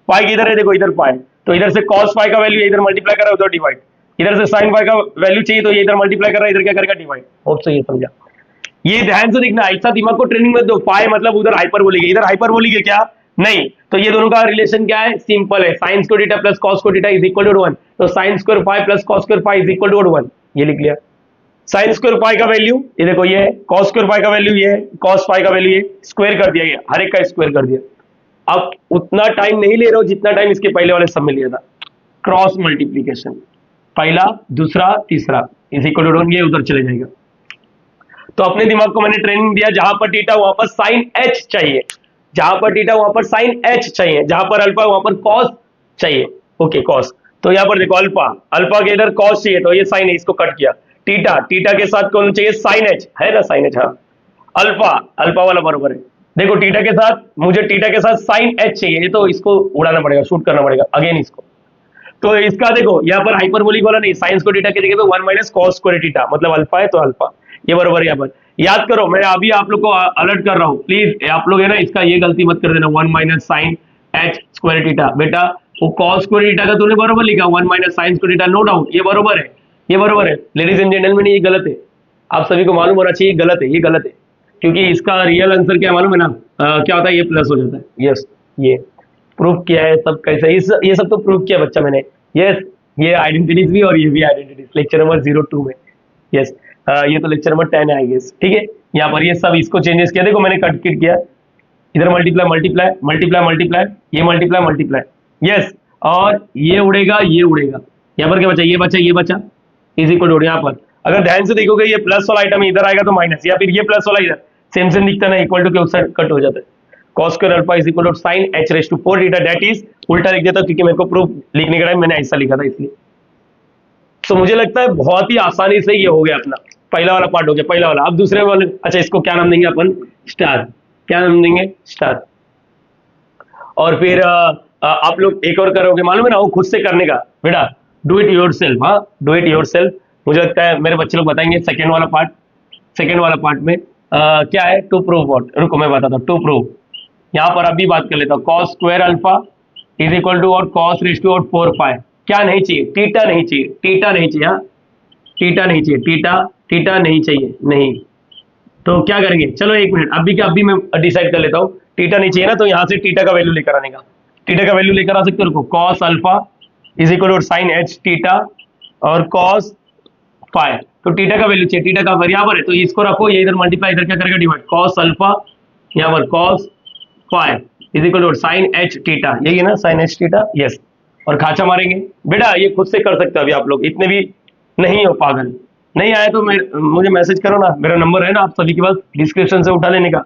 फाई किधर है, देखो इधर फाई, तो इधर से कॉस फाई का वैल्यू इधर मल्टीप्लाई कर रहा है, उधर डिवाइड, इधर से साइन फाई का वैल्यू चाहिए, तो ये इधर मल्टीप्लाई कर रहा है, इधर क्या करेगा, डिवाइड। होप सो ये समझा, ये ध्यान से देखना, ऐसा दिमाग को ट्रेनिंग मत दो, पाई मतलब उधर हाइपरबोलिक है, इधर हाइपरबोलिक है क्या, नहीं, तो ये दोनों का रिलेशन क्या है, सिंपल है, sine square theta plus cos square theta is equal to 1, तो sine square phi plus cos square phi is equal to 1, ये लिख लिया। साइन स्क्वायर पाई का वैल्यू ये देखो, ये है, कॉस स्क्वायर पाई का वैल्यू ये है, कॉस पाई का वैल्यू ये, स्क्वायर कर दिया गया, हर एक का स्क्वायर कर दिया। अब उतना टाइम नहीं ले रहा हूं जितना टाइम इसके पहले वाले सब में लिया था, क्रॉस मल्टीप्लीकेशन, पहला दूसरा तीसरा इज इक्वल टू 1, ये उधर चले जाएगा। तो अपने दिमाग को मैंने ट्रेनिंग दिया, जहां पर थीटा वहां पर साइन एच चाहिए, जहां पर थीटा वहां पर साइन एच चाहिए, जहां पर अल्फा वहां पर कॉस चाहिए, ओके कॉस, तो यहां पर देखो अल्फा, अल्फा के इधर कॉस चाहिए, तो ये साइन है, इसको कट किया। थीटा, थीटा के साथ कौन चाहिए, साइन एच है ना, साइन एच, हाँ, अल्फा, अल्फा वाला बराबर है, देखो थीटा के साथ, मुझे थीटा के साथ साइन एच चाहिए, तो इसको उड़ाना पड़ेगा, शूट करना पड़ेगा अगेन इसको, तो इसका देखो यहाँ पर हाइपरबोलिक वाला नहीं, साइन स्क्वायर थीटा की जगह पे 1 माइनस कॉस स्क्वायर थीटा, मतलब अल्फा है तो अल्फा, ये बराबर यहाँ पर। याद करो, मैं अभी आप लोग को अलर्ट कर रहा हूँ, प्लीज आप लोग है ना, इसका ये गलती मत कर देना, 1 minus sine h square theta, बेटा वो कॉस स्क्वायर थीटा का तूने बराबर लिखा, 1 minus sine square theta, no doubt ये बराबर है, ये बराबर है। लेडीज एंड जेंटलमैन, ये गलत है, आप सभी को मालूम होना चाहिए, गलत है, ये गलत है, क्योंकि इसका रियल आंसर क्या मालूम है ना, क्या होता है, ये प्लस हो जाता है। यस, ये प्रूफ किया है सब, कैसे ये सब तो प्रूफ किया बच्चा मैंने। यस, ये आइडेंटिटीज भी और ये भी आइडेंटिटीज, लेक्चर नंबर 02 में। यस, ये तो लेक्चर नंबर 10 है आई गेस, ठीक है। यहाँ पर ये सब इसको चेंजेस किया, देखो मैंने कट किया, इधर मल्टीप्लाई मल्टीप्लाई मल्टीप्लाई मल्टीप्लाई, ये मल्टीप्लाई मल्टीप्लाई, यस, और ये उड़ेगा, ये उड़ेगा, यहाँ पर क्या बचा, ये बचा, ये बचा, इज इक्वल टू, यहाँ पर अगर ध्यान से देखोगे ये प्लस वाला आइटम इधर आएगा तो माइनस, या फिर ये प्लस वाला इधर सेम सेम दिखता है, इक्वल टू के उस साइड कट हो जाता है। cos square alpha is equal to sin h raise to 4 theta, that is उल्टा लिख देता हूं क्योंकि मेरे को प्रूफ लिखने के टाइम मैंने ऐसा लिखा था इसलिए। तो मुझे लगता है बहुत ही आसानी से ये हो गया, अपना पहला वाला पार्ट हो गया, पहला वाला। अब दूसरे वाले, अच्छा इसको क्या नाम देंगे अपन, स्टार, क्या नाम देंगे, स्टार। और फिर आप लोग एक और करोगे, मालूम है ना, वो खुद से करने का, बेटा डू इट योरसेल्फ, हाँ डू इट योरसेल्फ। मुझे लगता है मेरे बच्चे लोग बताएंगे सेकंड वाला पार्ट, सेकंड वाला पार्ट में क्या है, टू प्रूव व्हाट, रुको मैं बताता हूँ, टू प्रूव। यहाँ पर अभी बात कर लेता हूँ, cos square alpha is equal to और cos रेज़ टू 4 पाई, क्या नहीं चाहिए, थीटा नहीं चाहिए, थीटा नहीं चाहिए, हाँ थीटा नहीं चाहिए, थीटा थीटा नहीं चाहिए, नहीं। तो क्या करेंगे, चलो एक मिनट, अभी क्या, अभी मैं डिसाइड कर लेता हूँ टीटा नहीं चाहिए ना, तो यहाँ से टीटा का वैल्यू लेकर आने का, टीटा का वैल्यू लेकर आ सकते हो, cos alpha is equal to sine h theta और कॉस फाइव। तो टीटा का वैल्यू चाहिए, टीटा का बराबर है तो इसको रखो, ये इधर मल्टीप्लाई, इधर क्या करेगा डिवाइड, कॉस अल्फा यहाँ पर cos five is equal to sine h theta, यही है ना साइन एच टीटा, यस। और खाचा मारेंगे बेटा, ये खुद से कर सकते हो अभी आप लोग, इतने भी नहीं हो पागल। नहीं आया तो मुझे मैसेज करो ना, मेरा नंबर है ना आप सभी के पास, डिस्क्रिप्शन से उठा लेने का,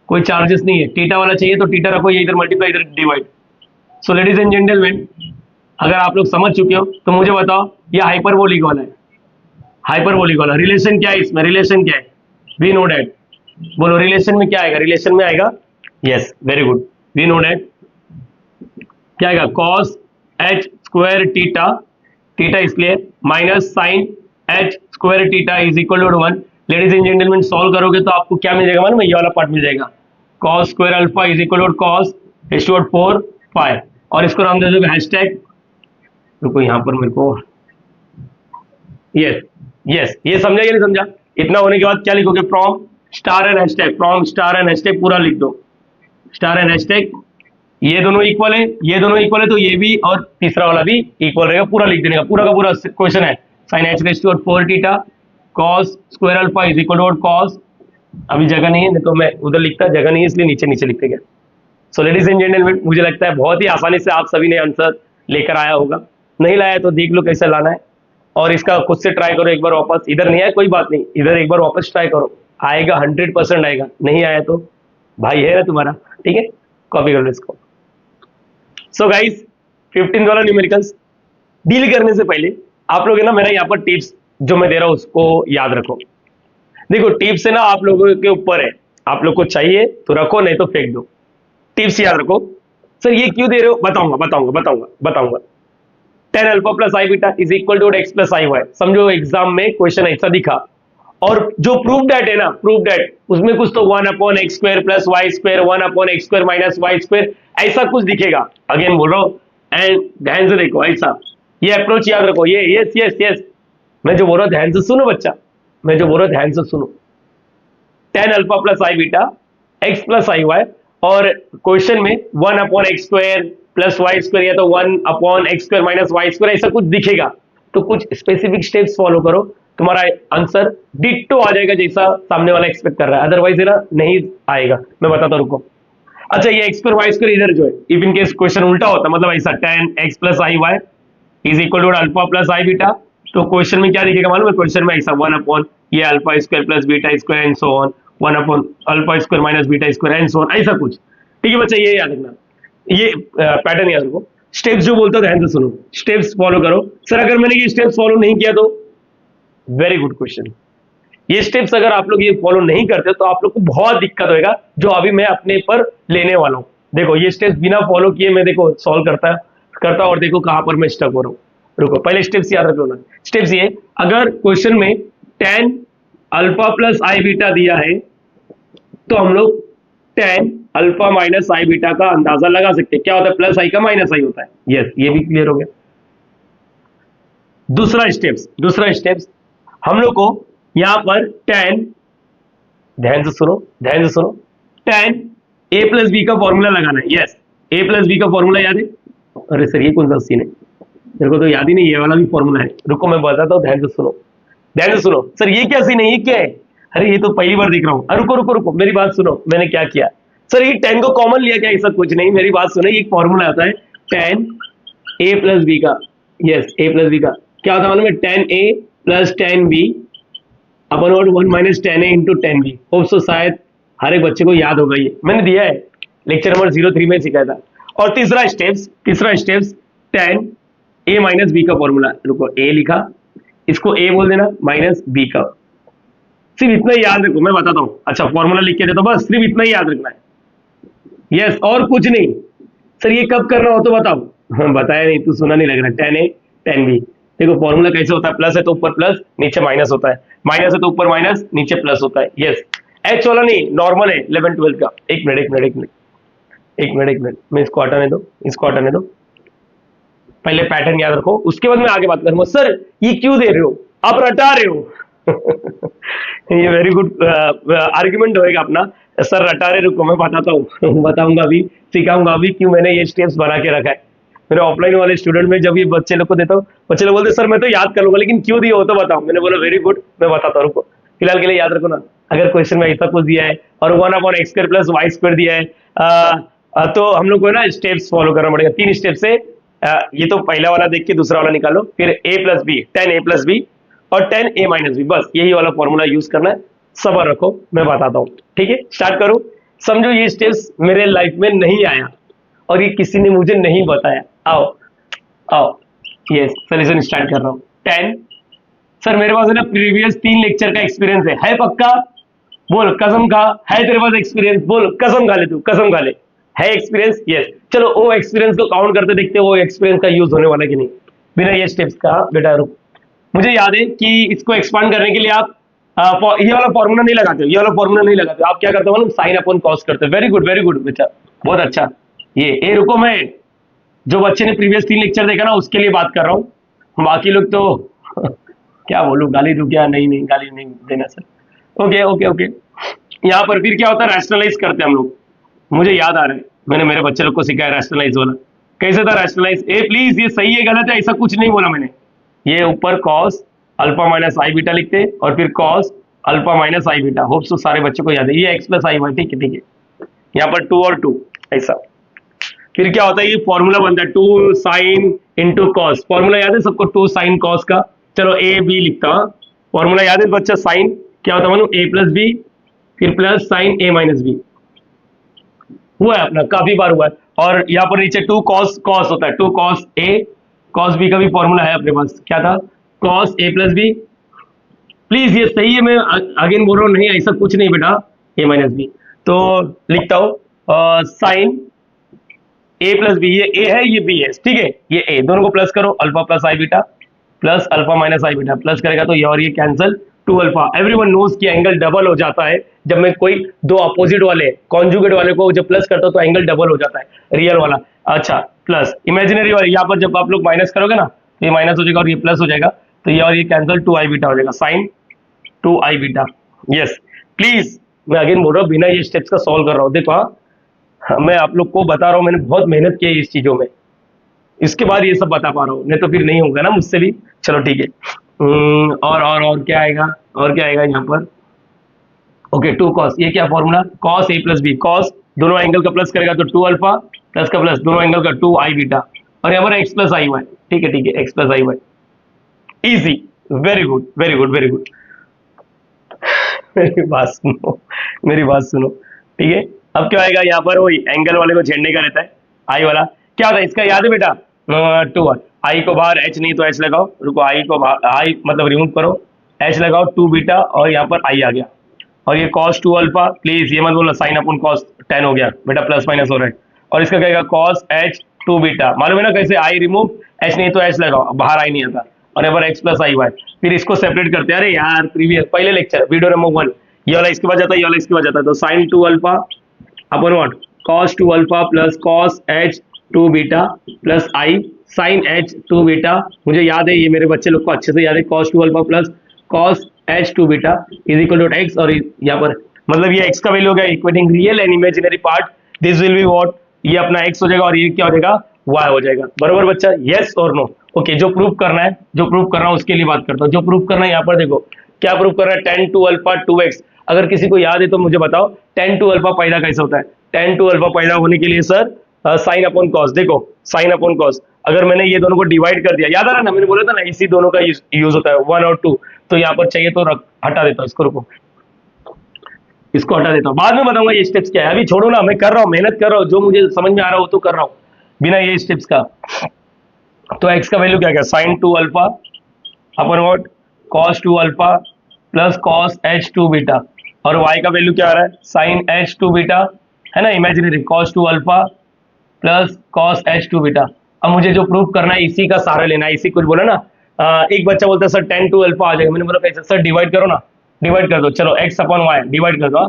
कोई चार्जेस नहीं है। टीटा वाला चाहिए तो टीटा रखो, ये इधर मल्टीप्लाई इधर divide. So ladies and gentleman, अगर आप लोग समझ चुके हो तो मुझे बताओ ये हाइपरबोलिक वाला है, हाइपरबोलिक वाला रिलेशन क्या है इसमें, रिलेशन क्या है, वी नो डैट, बोलो रिलेशन में क्या आएगा, रिलेशन में आएगा, yes very good, we know that क्या आएगा, cos h square theta, theta इसलिए minus sine h square theta is equal to 1। Ladies and gentleman solve करोगे तो आपको क्या मिल जाएगा मालूम है, ये वाला पार्ट मिल जाएगा, cos square alpha is equal to cos h to 4 5, और इसको नाम दे दोगे हैशटैग, रुको यहाँ पर मेरे को, यस यस, ये समझा या नहीं समझा। इतना होने के बाद क्या लिखोगे, from star and hashtag, from star and hashtag पूरा लिख दो, स्टार एंड हैशटैग, ये दोनों इक्वल है, ये दोनों इक्वल है तो ये भी और तीसरा वाला भी इक्वल रहेगा, पूरा लिख देने का, पूरा का पूरा क्वेश्चन है sine h raise to 4 theta cos square alpha is equal to cos, अभी जगह नहीं है, नहीं तो मैं उधर लिखता, जगह नहीं है इसलिए नीचे नीचे लिखते गया। सो लेडीज एंड जेंटलमैन, मुझे लगता है बहुत ही आसानी से आप सभी ने आंसर लेकर आया होगा, नहीं लाया तो देख लो कैसे लाना है, और इसका खुद से ट्राई करो एक बार वापस, इधर नहीं आया कोई बात नहीं, इधर एक बार वापस ट्राई करो, आएगा 100% आएगा, नहीं आया तो भाई है ना तुम्हारा, ठीक है, कॉपी कर लो इसको। सो गाइस 15 वाला न्यूमेरिकल्स डील करने से पहले आप लोग है ना, मेरा यहाँ पर टिप्स जो मैं दे रहा हूँ उसको याद रखो। देखो टिप्स है ना आप लोगों के ऊपर है, आप लोग को चाहिए तो रखो, नहीं तो फेंक दो, टिप्स याद रखो। सर ये क्यों दे रहे हो, बताऊंगा बताऊंगा बताऊंगा बताऊंगा। tan alpha plus i beta is equal to x plus i y, समझो एग्जाम में क्वेश्चन ऐसा दिखा, और जो प्रूफ डेट है ना, प्रूफ डेट उसमें कुछ तो 1/x square plus y square 1/x square minus y square ऐसा कुछ दिखेगा, अगेन बोल रहा हूं, एंड ध्यान से देखो ऐसा, ये अप्रोच याद रखो, ये यस यस यस, मैं जो बोल रहा हूं ध्यान से सुनो बच्चा, मैं जो बोल रहा हूं ध्यान से सुनो, tan alpha plus i beta x plus i y, और क्वेश्चन में 1/x square plus y square या तो 1/x square minus y square ऐसा कुछ दिखेगा, तो कुछ स्पेसिफिक स्टेप्स फॉलो करो, तुम्हारा आंसर डिट्टो आ जाएगा जैसा सामने वाला एक्सपेक्ट कर रहा है, अदरवाइज है ना नहीं आएगा, मैं बताता रुको। अच्छा ये एक्स स्क्वायर वाई स्क्वायर इधर जो है, इफ इन केस क्वेश्चन उल्टा होता, मतलब ऐसा tan x plus i y is equal to alpha plus i beta, तो क्वेश्चन में क्या दिखेगा मालूम है, क्वेश्चन में ऐसा 1/ ये alpha square plus beta square and so on, 1/ alpha square minus beta square and so on, ऐसा कुछ, ठीक है बच्चा, ये याद रखना, ये पैटर्न याद रखो। स्टेप्स जो बोलते हो ध्यान से सुनो, स्टेप्स फॉलो करो। सर अगर मैंने ये स्टेप्स फॉलो नहीं किया तो, वेरी गुड क्वेश्चन, ये स्टेप्स अगर आप लोग ये फॉलो नहीं करते तो आप लोग को बहुत दिक्कत होगा, जो अभी मैं अपने पर लेने वाला हूं। देखो ये स्टेप्स बिना फॉलो किए मैं देखो सॉल्व करता और देखो कहां पर मैं स्टक हो रहा हूं। रुको पहले स्टेप्स याद रख लो ना। स्टेप्स ये, अगर क्वेश्चन में tan alpha plus i beta दिया है तो हम लोग tan alpha minus i beta का अंदाजा लगा सकते हैं, क्या होता है, प्लस आई का माइनस आई होता है, यस ये भी क्लियर हो गया। दूसरा स्टेप्स हम लोग को यहां पर tan, ध्यान से सुनो, tan a प्लस बी का फॉर्मूला लगाना है, यस a प्लस बी का फॉर्मूला याद है, अरे सर ये कौन सा सीन है, मेरे को तो याद ही नहीं, ये वाला भी फॉर्मूला है, रुको मैं बताता हूँ, ध्यान से सुनो। सर ये क्या सीन है, ये क्या है, अरे ये तो पहली बार देख रहा हूँ, रुको मेरी बात सुनो, मैंने क्या किया। सर ये tan को कॉमन लिया क्या, ऐसा कुछ नहीं, मेरी बात सुनो, एक फॉर्मूला आता है tan a प्लस बी का, यस a प्लस बी का क्या होता है मालूम है, tan a plus tan b upon 1 minus tan a into tan b, hope so शायद हर एक बच्चे को याद होगा, ये मैंने दिया है लेक्चर नंबर 03 में सिखाया था। और तीसरा steps tan a minus b का फॉर्मूला, रुको a लिखा, इसको a बोल देना माइनस b का, सिर्फ इतना ही याद रखो, मैं बताता हूँ। अच्छा फॉर्मूला लिख के देता हूँ, बस सिर्फ इतना ही याद रखना है, यस और कुछ नहीं। सर ये कब करना हो तो बताओ, बताया नहीं तू सुना नहीं लग रहा, tan a tan b, देखो फॉर्मूला कैसे होता है, प्लस है तो ऊपर प्लस नीचे माइनस होता है, माइनस है तो ऊपर माइनस नीचे प्लस होता है, यस एच वाला नहीं, नॉर्मल है 11-12 का। एक मिनट मैं इसको हटाने दो, पहले पैटर्न याद रखो, उसके बाद मैं आगे बात करूंगा। सर ये क्यों दे रहे हो, आप रटा रहे हो ये वेरी गुड आर्ग्यूमेंट होएगा अपना, सर रटा रहे, रुको मैं बताता हूँ बताऊंगा अभी, सिखाऊंगा अभी क्यों मैंने ये स्टेप्स बना के रखा है। मेरे ऑफलाइन वाले स्टूडेंट में जब ये बच्चे लोग को देता हूँ, बच्चे लोग बोलते सर मैं तो याद कर लूंगा, लेकिन क्यों दिया हो तो बताओ। मैंने बोला वेरी गुड, मैं बताता हूँ, रुको फिलहाल के लिए याद रखो ना। अगर क्वेश्चन में ऐसा कुछ दिया है और 1/x² प्लस वाई स्क्वायर दिया है, तो हम लोग को ना स्टेप्स फॉलो करना पड़ेगा, 3 स्टेप से। ये तो पहला वाला देख के दूसरा वाला निकालो, फिर a plus b 10a plus b और 10a माइनस बी, बस यही वाला फॉर्मूला यूज करना है। सबर रखो, मैं बताता हूँ, ठीक है स्टार्ट करो। समझो ये स्टेप्स मेरे लाइफ में नहीं आया और ये किसी ने मुझे नहीं बताया। आओ आओ, ये सोल्यूशन स्टार्ट कर रहा हूँ। 10, सर मेरे पास है ना प्रीवियस 3 लेक्चर का एक्सपीरियंस है पक्का? बोल कसम खा, है तेरे पास एक्सपीरियंस? बोल कसम खा ले, तू कसम खा ले, है एक्सपीरियंस? यस, चलो वो एक्सपीरियंस को काउंट करते देखते हैं वो एक्सपीरियंस का यूज होने वाला कि नहीं बिना ये स्टेप्स का। बेटा रुक, मुझे याद है कि इसको एक्सपांड करने के लिए आप ये वाला फॉर्मूला नहीं लगाते हो, ये वाला फॉर्मूला नहीं लगाते हो, आप क्या करते हो मालूम? साइन अपॉन कॉस करते हो। वेरी गुड बेटा, बहुत अच्छा। ये रुको, मैं जो बच्चे ने प्रीवियस 3 लेक्चर देखा ना उसके लिए बात कर रहा हूँ, बाकी लोग तो क्या बोलूं, गाली दूं क्या? नहीं नहीं, गाली नहीं देना सर। ओके ओके ओके, यहाँ पर फिर क्या होता है, रैशनलाइज करते हैं हम लोग। मुझे याद आ रहा है, मैंने मेरे बच्चे लोग को सिखाया रैशनलाइज वाला। कैसे था रैशनलाइज? ए प्लीज, ये सही है गलत है ऐसा कुछ नहीं बोला मैंने। ये ऊपर cos alpha minus i beta लिखते और फिर cos alpha minus i beta. Hope so सारे बच्चों को याद है, ये एक्स प्लस आई हुआ, ठीक है ठीक है। यहाँ पर 2 और 2 ऐसा। फिर क्या होता है, ये फॉर्मूला बनता है 2 साइन इंटू कॉस। फॉर्मूला याद है सबको 2 साइन कॉस का? चलो ए बी लिखता हूँ, फॉर्मूला याद है बच्चा? साइन क्या होता है मालूम? ए प्लस बी फिर प्लस साइन ए माइनस बी। हुआ है अपना, काफी बार हुआ है। और यहाँ पर नीचे 2 कॉस कॉस होता है, 2 कॉस ए कॉस बी का भी फॉर्मूला है अपने पास। क्या था? Cos a plus b. Please ये सही है, मैं अगेन बोल रहा हूँ, नहीं ऐसा कुछ नहीं बेटा, ए माइनस बी। तो लिखता हूँ साइन ए प्लस बी, ये ए है ये बी है, ठीक है। ये ए दोनों को प्लस करो, alpha plus i beta plus alpha minus i beta, plus करेगा तो ये और ये कैंसिल, 2 अल्फा। एवरीवन नोज कि एंगल डबल हो जाता है जब मैं कोई दो अपोजिट वाले कॉन्जुगेट वाले को जब प्लस करता हूं तो एंगल डबल हो जाता है रियल वाला। अच्छा, प्लस इमेजिनरी वाले यहाँ पर जब आप लोग माइनस करोगे ना तो ये माइनस हो जाएगा और ये प्लस हो जाएगा, तो ये और ये कैंसिल, 2 आई बीटा हो जाएगा, sine 2 i beta. Yes please, मैं अगेन बोल रहा हूँ बिना ये स्टेप्स का सॉल्व कर रहा हूँ। देखो मैं आप लोग को बता रहा हूँ, मैंने बहुत मेहनत की है इस चीजों में, इसके बाद ये सब बता पा रहा हूँ, नहीं तो फिर नहीं होगा ना मुझसे भी। चलो ठीक है। और क्या आएगा, और क्या आएगा यहाँ पर? ओके 2 कॉस, ये क्या formula? Cos a plus B, cos दोनों एंगल का प्लस करेगा तो 2 अल्फा प्लस का प्लस दोनों एंगल का 2 आई बीटा, और यहाँ पर एक्स प्लस आई वाई, ठीक है x plus i y. Easy, very good very good very good. मेरी बात सुनो, मेरी बात सुनो, ठीक है। अब क्या आएगा यहाँ पर? वही एंगल वाले को छेड़ने का रहता है, आई वाला क्या होता है इसका याद है बेटा? 2 आई को बाहर, एच नहीं तो एच लगाओ, रुको आई को आई मतलब रिमूव करो, एच लगाओ, 2 बीटा और यहाँ पर आई आ गया, और ये कॉस 2 अल्फा। प्लीज ये मत बोलो साइन अपन कॉस 10 हो गया बेटा, प्लस माइनस हो रहा है, और इसका कहेगा कॉस एच 2 बीटा। मालूम है ना कैसे? आई रिमूव, एच नहीं तो एच लगाओ, बाहर आई नहीं आता, और यहाँ पर एक्स प्लस आई वाई। फिर इसको सेपरेट करते हैं। अरे यार प्रीवियस पहले लेक्चर वीडियो नंबर 1, ये वाला इसके बाद जाता है, ये वाला इसके बाद जाता है, तो साइन 2 अल्फा अपन what? cos 2 alpha plus cos h 2 beta plus i sin h 2 beta. मुझे याद है, ये मेरे बच्चे लोग को अच्छे से याद है, cos 2 alpha plus cos h 2 beta is equal to x, और यहाँ पर मतलब ये x का वैल्यू हो गया equating real and imaginary part, this will be what? ये अपना x हो जाएगा और ये क्या हो जाएगा? y हो जाएगा। बरोबर बच्चा? यस और नो? ओके, जो प्रूव करना है, जो प्रूव कर रहा हूँ उसके लिए बात करता हूँ। जो प्रूव करना है यहाँ पर देखो, क्या प्रूव कर रहा है? 10 2 अल्फा 2x। अगर किसी को याद है तो मुझे बताओ 10 2 अल्फा पैदा कैसे होता है? 10 2 अल्फा पैदा होने के लिए सर साइन अपॉन कॉस, देखो साइन अपॉन कॉस, अगर मैंने ये दोनों को डिवाइड कर दिया, याद आ रहा ना, मैंने बोला था ना इसी दोनों का यूज होता है 1 और 2, तो यहाँ पर चाहिए तो हटा देता हूँ इसको, रुको इसको हटा देता हूँ, बाद में बताऊंगा ये स्टेप्स क्या है, अभी छोड़ो ना, मैं कर रहा हूँ, मेहनत कर रहा हूँ, जो मुझे समझ में आ रहा हो तो कर रहा हूँ बिना ये स्टेप्स का। तो एक्स का वैल्यू क्या क्या? साइन 2 अल्फा अपन what? Cos 2 alpha plus cos h 2 beta, और y का वैल्यू क्या आ रहा है? साइन एच 2 बीटा, है ना imaginary, cos 2 alpha plus cos h 2 beta. अब मुझे जो प्रूफ करना है इसी का सहारा लेना है, इसी कुछ बोला ना। एक बच्चा बोलता है सर 10 2 अल्फा आ जाएगा, मैंने बोला कैसे? सर डिवाइड करो ना, डिवाइड कर दो, चलो x अपॉन वाई डिवाइड कर दो,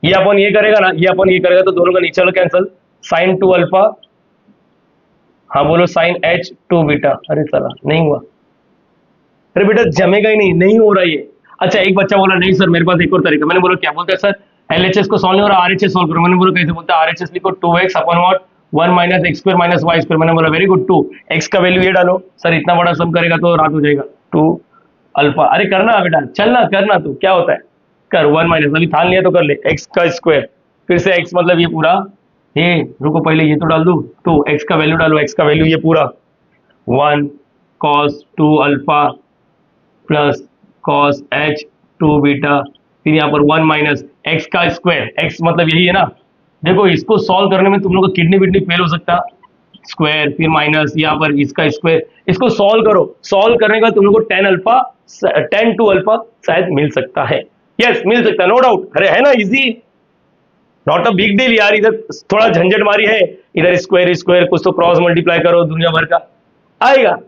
ये अपन ये करेगा ना, ये अपन ये करेगा तो दोनों का नीचे वाला कैंसिल, साइन 2 अल्फा, हाँ बोलो साइन एच 2 बीटा। अरे चला नहीं हुआ, अरे बेटा जमेगा ही नहीं, नहीं हो रहा ये। अच्छा एक बच्चा बोला नहीं सर मेरे पास एक और तरीका, मैंने बोला क्या? बोलते हैं सर LHS को सॉल्व नहीं हो रहा, RHS सॉल्व करो। मैंने बोला कैसे बोलता है, RHS लिखो 2x upon what 1 minus x square minus y square. मैंने बोला वेरी गुड, 2 x का वैल्यू ये डालो। सर इतना बड़ा सम करेगा तो रात हो जाएगा। 2 अल्फा, अरे करना बेटा, चलना करना, तू क्या होता है कर। 1 माइनस अभी ठान लिया तो कर ले, x का स्क्वायर फिर से x मतलब ये पूरा, ये रुको पहले ये तो डाल दू, तो x का वैल्यू डालो, x का वैल्यू ये पूरा 1 cos 2 alpha plus cos h 2 beta, फिर यहाँ पर 1 माइनस एक्स का स्क्वायर, एक्स मतलब यही है ना। देखो इसको सॉल्व करने में तुम लोग का किडनी विडनी फेल हो सकता, स्क्वायर फिर माइनस यहाँ पर इसका स्क्वायर, इसको सॉल्व करो। सॉल्व करने का तुम लोग को 10 अल्फा 10 टू अल्फा शायद मिल सकता है। यस मिल सकता है, नो डाउट। अरे है ना easy, not a big deal यार। इधर थोड़ा झंझट मारी है, इधर स्क्वायर स्क्वायर कुछ तो क्रॉस मल्टीप्लाई करो, दुनिया भर का आएगा।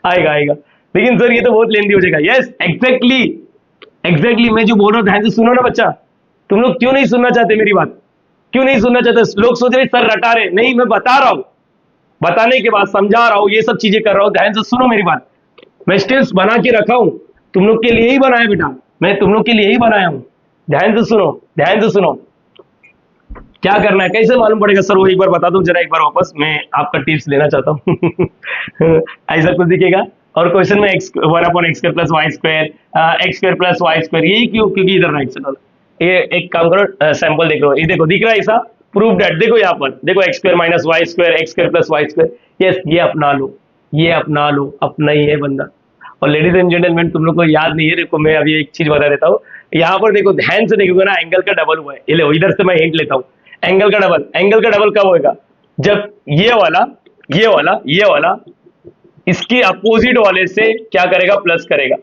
आएगा आएगा, लेकिन सर ये तो बहुत लेंदी हो जाएगा। यस एग्जैक्टली एग्जैक्टली, मैं जो बोल रहा हूँ ध्यान से सुनो ना बच्चा। तुम लोग क्यों नहीं सुनना चाहते मेरी बात, क्यों नहीं सुनना चाहते? लोग सोच रहे सर रटा रहे, नहीं मैं बता रहा हूं, बताने के बाद समझा रहा हूं, ये सब चीजें कर रहा हूं। ध्यान से सुनो मेरी बात, मैं स्टेप्स बना के रखा हूं, तुम लोग के लिए ही बनाया बेटा, मैं तुम लोग के लिए ही बनाया हूं। ध्यान से सुनो, ध्यान से सुनो। क्या करना है, कैसे मालूम पड़ेगा सर, वो एक बार बता दूं जरा, एक बार वापस मैं आपका टिप्स लेना चाहता हूं। ऐसा कुछ दिखेगा और क्वेश्चन में x 1 upon x square plus y square x square plus y square, यही क्यों? क्योंकि इधर राइट से डालो। ये एक काम करो, सैंपल देख लो, ये देखो दिख रहा है ऐसा, प्रूव दैट। देखो यहाँ पर देखो x square minus y square x square plus y square. Yes ये अपना लो, ये अपना लो, अपना ही है बंदा। और लेडीज एंड जेंटलमैन तुम लोग को याद नहीं है, देखो मैं अभी एक चीज बता देता हूँ। यहाँ पर देखो ध्यान से देखोगे ना, एंगल का डबल हुआ है। ये लो इधर से मैं हिंट लेता हूँ, एंगल का डबल। एंगल का डबल कब होगा? जब ये वाला ये वाला ये वाला इसके अपोजिट वाले से क्या करेगा? प्लस करेगा।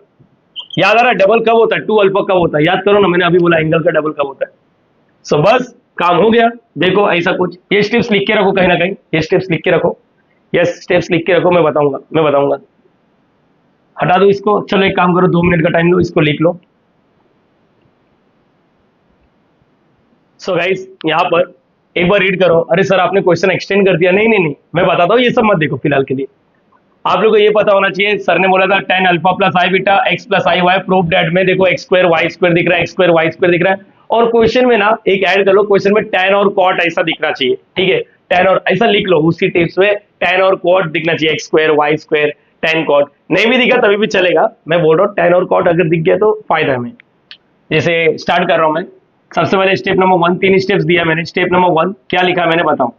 याद आ रहा है डबल कब होता है? 2 अल्फा कब होता है? याद करो ना, मैंने अभी बोला एंगल का डबल कब होता है। सो बस काम हो गया। देखो ऐसा कुछ, ये स्टेप्स लिख के रखो कहीं ना कहीं, ये स्टेप्स लिख के रखो। यस स्टेप्स लिख के रखो, मैं बताऊंगा, मैं बताऊंगा। हटा दो इसको, चलो एक काम करो, 2 मिनट का टाइम लो, इसको लिख लो। सो गाइस यहाँ पर एक बार रीड करो। अरे सर आपने क्वेश्चन एक्सटेंड कर दिया, नहीं नहीं नहीं, मैं बताता हूँ, ये सब मत देखो फिलहाल के लिए। आप लोगों को ये पता होना चाहिए, सर ने बोला था 10 alpha plus i beta x plus i y prove that में देखो एक्स स्क्वायर वाई स्क्वायर दिख रहा है, एक्स स्क्वायर वाई स्क्वायर दिख रहा है। और क्वेश्चन में ना एक ऐड कर लो, क्वेश्चन में tan और cot ऐसा दिखना चाहिए, ठीक है? tan और ऐसा लिख लो उसी टिप्स में, tan और cot दिखना चाहिए, x square y square tan cot। नहीं भी दिखा तभी भी चलेगा, मैं बोल रहा हूँ tan और cot अगर दिख गया तो फायदा है। मैं जैसे स्टार्ट कर रहा हूँ, मैं सबसे पहले स्टेप नंबर 1, 3 स्टेप्स दिया मैंने। स्टेप नंबर 1 क्या लिखा मैंने बताऊं?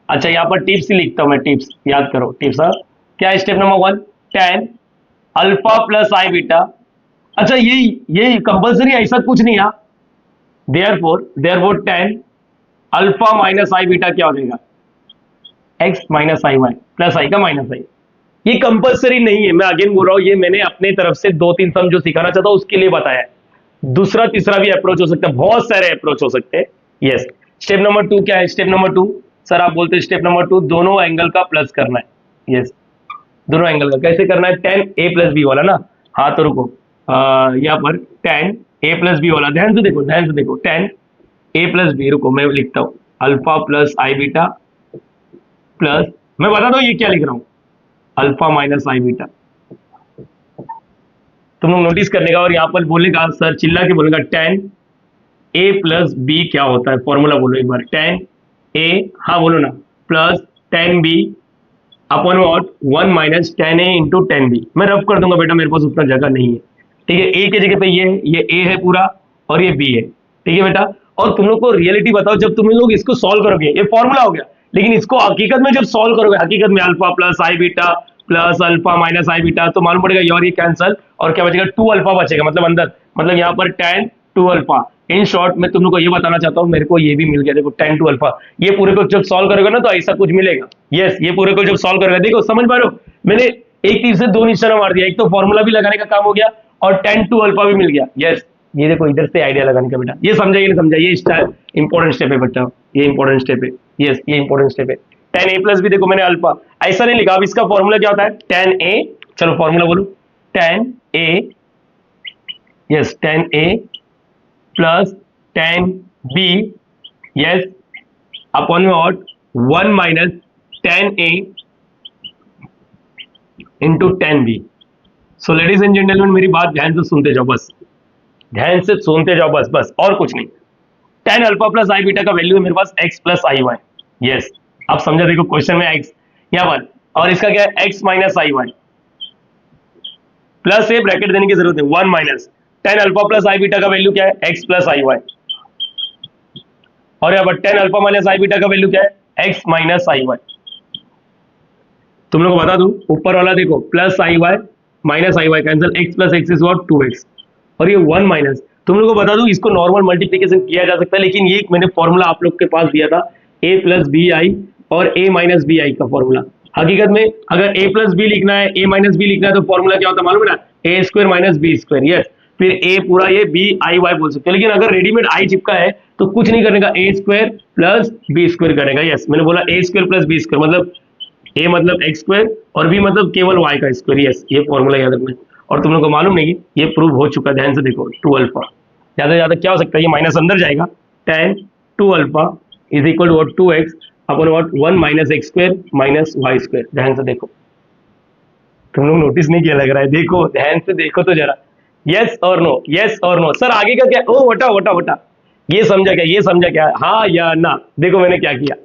अच्छा यहाँ पर टिप्स ही लिखता हूं मैं, टिप्स याद करो। टिप्स क्या है? Step number 1 tan alpha plus i beta. अच्छा यही कंपल्सरी, ऐसा कुछ नहीं है। Therefore tan alpha minus i beta क्या हो जाएगा? X minus i y plus i का माइनस आई। ये कंपल्सरी नहीं है, मैं अगेन बोल रहा हूं, ये मैंने अपने तरफ से 2-3 सम जो सिखाना चाहता हूं उसके लिए बताया है। दूसरा तीसरा भी अप्रोच हो सकता है, बहुत सारे अप्रोच हो सकते हैं। यस स्टेप नंबर 2 क्या है? स्टेप नंबर 2 सर आप बोलते हैं स्टेप नंबर 2 दोनों एंगल का प्लस करना है। यस दोनों एंगल का कैसे करना है? tan a प्लस बी वाला ना। हाँ तो रुको, यहाँ पर tan a प्लस बी वाला ध्यान से देखो, ध्यान से देखो, tan a प्लस बी, रुको मैं लिखता हूँ alpha plus i beta plus, मैं बता दो ये क्या लिख रहा हूँ, अल्फा माइनस आई बीटा। तुम लोग नोटिस करने का और यहाँ पर बोलने का, सर चिल्ला के बोलेगा tan a प्लस बी क्या होता है? फॉर्मूला बोलो एक बार, tan a, हाँ बोलो ना, plus tan b upon what 1 minus tan a into tan b। मैं रफ कर दूंगा बेटा, मेरे पास उतना जगह नहीं है, ठीक है? a की जगह पे ये a है पूरा और ये b है, ठीक है बेटा? और तुम लोग को रियलिटी बताओ, जब तुम लोग इसको सॉल्व करोगे, ये फॉर्मूला हो गया, लेकिन इसको हकीकत में जब सॉल्व करोगे, हकीकत में alpha plus i beta plus alpha minus i beta, तो मालूम पड़ेगा और ये कैंसल, और क्या बचेगा? 2 अल्फा बचेगा, मतलब अंदर, मतलब यहाँ पर tan 2 अल्फा। इन शॉर्ट मैं तुम लोग को ये बताना चाहता हूँ, मेरे को ये भी मिल गया, देखो tan 2 अल्फा। ये पूरे को जब सॉल्व करोगे ना तो ऐसा कुछ मिलेगा। यस ये पूरे को जब सॉल्व करोगे, देखो समझ पा रहे हो, मैंने एक तीर से 2 निशाना मार दिया, एक तो फॉर्मूला भी लगाने का काम हो गया और tan 2 अल्फा भी मिल गया। यस ये देखो इधर से आइडिया लगाने का बेटा, ये समझा ये नहीं समझा, ये इंपॉर्टेंट स्टेप है बेटा, ये इंपॉर्टेंट स्टेप है। यस ये इंपॉर्टेंट स्टेप है। tan a प्लस भी देखो मैंने अल्फा ऐसा नहीं लिखा, अब इसका फॉर्मूला क्या होता है? tan a, चलो फॉर्मूला बोलो, tan a, yes tan a plus tan b, yes upon what 1 minus tan a into tan b। So ladies and gentleman मेरी बात ध्यान से सुनते जाओ बस। ध्यान से सुनते जाओ, बस बस और कुछ नहीं। Ten alpha plus i beta का वैल्यू है मेरे पास x plus i Y. Yes, आप समझा, देखो क्वेश्चन में एक्स यहाँ पर, और इसका क्या है x minus i y, plus से ब्रैकेट देने की जरूरत है, one minus tan alpha plus i beta का वैल्यू क्या है एक्स प्लस आई वाई, और यहाँ पर tan alpha minus i beta का वैल्यू क्या है एक्स माइनस आई वाई। तुम लोग को बता दूं, ऊपर वाला देखो plus i y minus i y cancel, x plus x is what two x, और ये वन माइनस, तुम लोग को बता दूं इसको नॉर्मल मल्टीप्लीकेशन किया जा सकता है, लेकिन ये मैंने फॉर्मूला आप लोग के पास दिया था ए प्लस बी आई और ए माइनस बी आई का फॉर्मूला। हकीकत में अगर ए प्लस बी लिखना है, ए माइनस बी लिखना है, तो फॉर्मूला क्या होता है मालूम है ना, a square minus b square. Yes, फिर ए पूरा ये बी आई वाई बोल सकते हो, लेकिन अगर रेडीमेड आई चिपका है तो कुछ नहीं करने का, ए स्क्वायर प्लस बी स्क्वायर करेगा। यस, मैंने बोला ए स्क्वायर प्लस बी स्क्वायर, मतलब ए मतलब एक्स स्क्वायर और बी मतलब केवल वाई का स्क्वायर। यस, ये फॉर्मूला याद रखना। और तुम लोग को मालूम नहीं ये प्रूव हो चुका है, ध्यान से देखो, टू अल्फा ज्यादा से ज्यादा क्या हो सकता है, ये माइनस अंदर जाएगा, tan two alpha is equal to two x upon what one minus x square minus y square. ध्यान से देखो, तुम लोग नोटिस नहीं किया लग रहा है, देखो ध्यान से देखो तो जरा, यस और नो, यस और नो। सर आगे का क्या, ओ वटा वटा वटा, ये समझा क्या, ये समझा क्या, हाँ या ना। देखो मैंने क्या किया,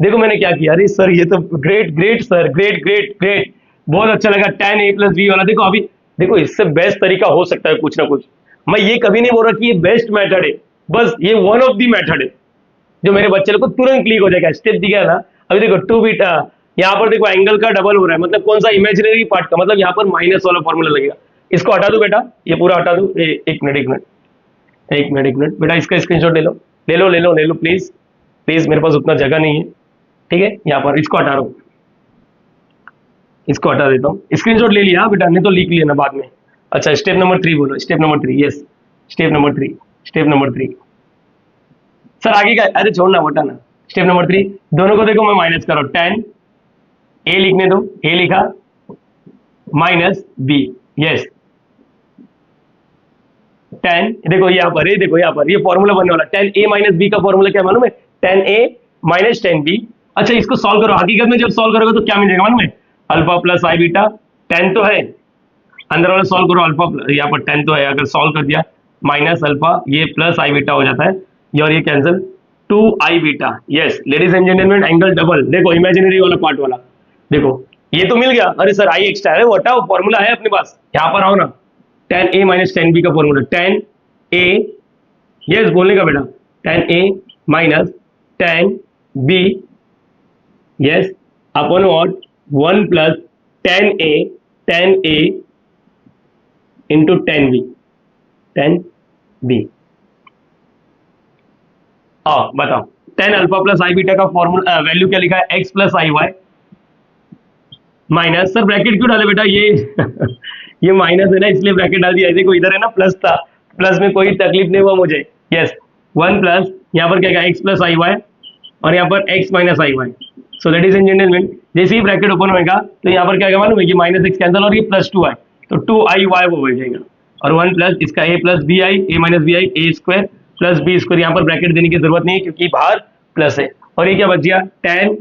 देखो मैंने क्या किया, अरे सर ये तो great great sir, great great great, बहुत अच्छा लगा। टेन ए प्लस बी वाला देखो, अभी देखो इससे बेस्ट तरीका हो सकता है कुछ ना कुछ। मैं ये कभी नहीं बोल रहा कि ये बेस्ट मेथड है, बस ये वन ऑफ दी मेथड है जो मेरे बच्चे को तुरंत क्लिक हो जाएगा। स्टेप दिया ना, अभी देखो टू बीटा, यहाँ पर देखो एंगल का डबल हो रहा है, मतलब कौन सा इमेजिनरी पार्ट का, मतलब यहाँ पर माइनस वाला फॉर्मूला लगेगा। इसको हटा दो बेटा, ये पूरा हटा दो, एक मिनट एक मिनट एक मिनट एक मिनट बेटा, इसका स्क्रीनशॉट ले लो ले लो ले लो ले लो प्लीज प्लीज, मेरे पास उतना जगह नहीं है, ठीक है। यहाँ पर इसको हटा रहा हूँ, इसको हटा देता हूँ, स्क्रीनशॉट ले लिया बेटा, नहीं तो लिख लिया ना बाद में। अच्छा स्टेप नंबर 3 बोलो, step number 3, yes step number 3, step number 3। Sir आगे का, अरे छोड़ना बटा ना, स्टेप नंबर 3 दोनों को देखो मैं माइनस करो, टेन ए लिखने दो, ए लिखा माइनस बी, यस टेन, देखो यहाँ पर, ये देखो यहाँ पर ये फॉर्मूला बनने वाला, टेन ए माइनस बी का फॉर्मूला क्या मालूम है, ten a minus tan B. अच्छा इसको सॉल्व करो, हकीकत में जब सॉल्व करोगे तो क्या मिलेगा मालूम है, alpha plus i beta, ten तो है अंदर वाला, सॉल्व करो अल्फा, यहाँ पर टेन तो है, अगर सॉल्व कर दिया माइनस अल्फा, ये प्लस आई बीटा हो जाता है, ये और ये cancel, two i beta. Yes ladies and gentleman, angle double, देखो इमेजिनरी वाला पार्ट वाला, देखो ये तो मिल गया। अरे सर आई एक्स्ट्रा है, वो हटाओ, फॉर्मूला है अपने पास, यहाँ पर आओ ना, tan a minus tan b का फॉर्मूला, टेन ए, यस बोलने का बेटा, tan a minus tan b, yes upon what one plus tan a into tan b. बताओ tan alpha plus i beta का फॉर्मूला वैल्यू क्या लिखा है, x plus i y minus, sir bracket क्यों डाले बेटा, ये ये माइनस है ना इसलिए ब्रैकेट डाल दिया, देखो इधर है ना प्लस था, प्लस में कोई तकलीफ नहीं हुआ मुझे। यस वन प्लस यहाँ पर क्या एक्स प्लस आई वाई और यहाँ पर x minus i y. So ladies and gentleman, जैसे ही ब्रैकेट ओपन होगा तो यहाँ पर क्या मालूम है कि माइनस एक्स कैंसिल और ये प्लस टू आई, तो टू आई वाई वो बढ़ जाएगा, और वन प्लस इसका a plus b i, a minus b i, a square plus b square, यहाँ पर ब्रैकेट देने की जरूरत नहीं है क्योंकि बाहर प्लस है, और ये क्या बच गया टेन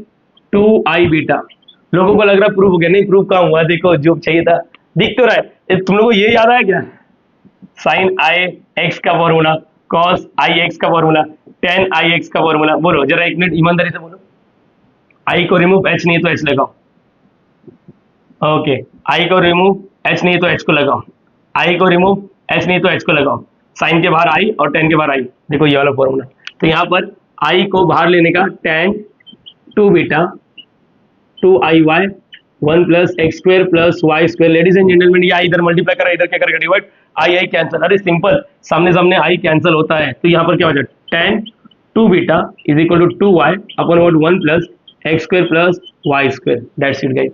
टू आई बीटा। लोगों को लग रहा है प्रूफ हो गया, नहीं प्रूफ कहाँ हुआ, देखो जो चाहिए था दिख तो रहा है। तुम लोगों को ये याद आया क्या, साइन आई एक्स का फॉर्मूला, कॉस आई एक्स का फॉर्मूला, टेन आई एक्स का फॉर्मूला, बोलो जरा एक मिनट ईमानदारी से बोलो। आई को रिमूव, एच नहीं तो एच लगाओ, ओके आई को रिमूव, एच नहीं तो एच को लगाओ, आई को रिमूव, एच नहीं तो एच को लगाओ, साइन के बाहर आई और टेन के बाहर आई, देखो ये वाला फॉर्मूला। तो यहाँ पर आई को बाहर लेने का, टेन टू बीटा टू आई y one plus x square plus y square. Ladies and gentleman, ये आई इधर मल्टीप्लाई करा, इधर क्या करेगा डिवाइड, आई आई कैंसिल, अरे सिंपल, सामने सामने आई कैंसिल होता है, तो यहाँ पर क्या हो जाए tan two beta is equal to two y upon what one plus x square plus y square, that's it guys.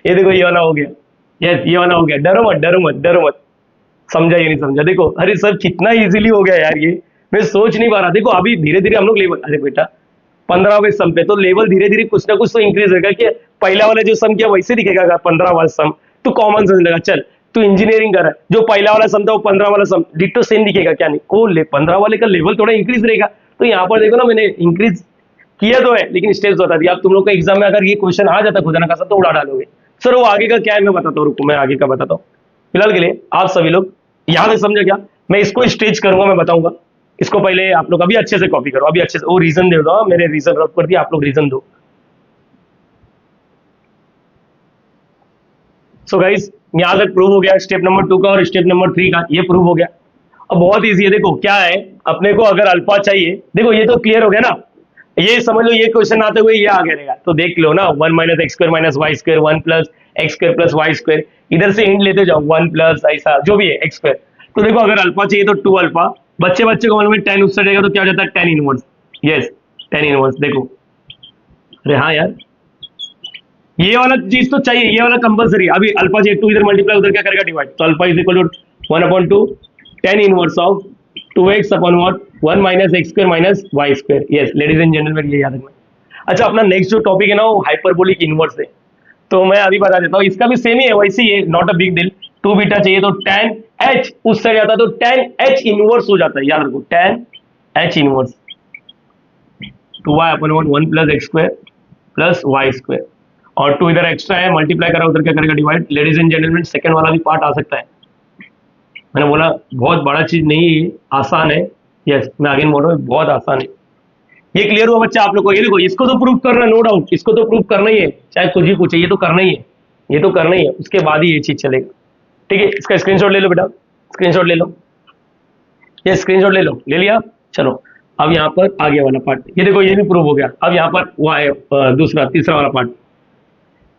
ये देखो ये वाला हो गया, यस ये वाला हो गया, डरो मत डरो मत डरो मत, समझा ये नहीं समझा, देखो अरे सर कितना इजीली हो गया यार, ये मैं सोच नहीं पा रहा। देखो अभी धीरे धीरे हम लोग लेवल, अरे बेटा 15वें सम पे तो लेवल धीरे धीरे कुछ ना कुछ तो इंक्रीज होगा, कि पहला वाला जो सम किया वैसे दिखेगा, अगर 15 वाला सम तो कॉमन समझ लेगा, चल तू इंजीनियरिंग कर रहा है, जो पहला वाला सम था वो 15 वाला सम डिट्टो सेम दिखेगा, क्या नहीं, ओ 15 वाले का लेवल थोड़ा इंक्रीज रहेगा। तो यहाँ पर देखो ना मैंने इंक्रीज किया तो है, लेकिन स्टेप्स बता दिया। अब तुम लोग का एग्जाम में अगर ये क्वेश्चन आ जाता खुदा ना खासा तो उड़ा डालोगे। सर वो आगे का क्या है मैं बताता हूँ, रुको मैं आगे का बताता हूँ। फिलहाल के लिए आप सभी लोग यहां तक समझो क्या? मैं इसको स्ट्रेच करूंगा, मैं बताऊंगा इसको। पहले आप लोग अभी अच्छे से कॉपी करो, अभी अच्छे से वो रीजन दे दो, मेरे रीजन रब कर दिया, आप लोग रीजन दो। सो गाइस यहां तक प्रूव हो गया स्टेप नंबर 2 का और स्टेप नंबर 3 का, ये प्रूव हो गया। अब बहुत इजी है, देखो क्या है, अपने को अगर अल्फा चाहिए, देखो ये तो क्लियर हो गया ना, ये समझ लो, ये क्वेश्चन आते हुए ये आ गया रहेगा, तो देख लो ना, 1 minus x square minus y square, 1 plus x square plus y square, इधर से हिंट लेते जाओ, 1 प्लस ऐसा जो भी है एक्स स्क्वायर। तो देखो अगर अल्फा चाहिए तो 2 अल्फा, बच्चे बच्चे को मालूम है 10 उससे जाएगा तो क्या हो जाता है, 10 इनवर्स। Yes 10 inverse. देखो अरे हाँ यार, ये वाला चीज तो चाहिए, ये वाला कंपलसरी। अभी अल्फा जे 2 इधर मल्टीप्लाई, उधर क्या करेगा, डिवाइड। तो alpha is equal to 1/2 10 inverse of 2x upon what, 1 minus x square minus y square. Yes ladies and gentleman, ये याद रखना। अच्छा अपना नेक्स्ट जो टॉपिक है ना वो हाइपरबोलिक इनवर्स है, तो मैं अभी बता देता हूँ, इसका भी सेम ही है, वैसे ही है, not a big deal. 2 beta चाहिए तो tan h उस साइड आता है तो tan h इनवर्स हो जाता है, याद रखो tan h inverse 2y upon 1 plus x square plus y square, और 2 इधर एक्स्ट्रा है, मल्टीप्लाई करा उधर क्या करेगा, divide. Ladies and gentleman second वाला भी पार्ट आ सकता है, मैंने बोला बहुत बड़ा चीज नहीं है, आसान है। यस मैं आगे बोल रहा हूँ बहुत आसान है। ये क्लियर हुआ बच्चा आप लोग को? ये देखो इसको तो प्रूव करना, नो डाउट इसको तो प्रूव करना ही है, चाहे कुछ भी पूछे, ये तो करना ही है, ये तो करना ही है, उसके बाद ही ये चीज चलेगा। ठीक है, इसका स्क्रीनशॉट ले लो बेटा, स्क्रीनशॉट ले लो, ये स्क्रीनशॉट ले लो, ले लिया। चलो अब यहाँ पर आगे वाला पार्ट, ये देखो ये भी प्रूव हो गया। अब यहाँ पर वो है दूसरा तीसरा वाला पार्ट,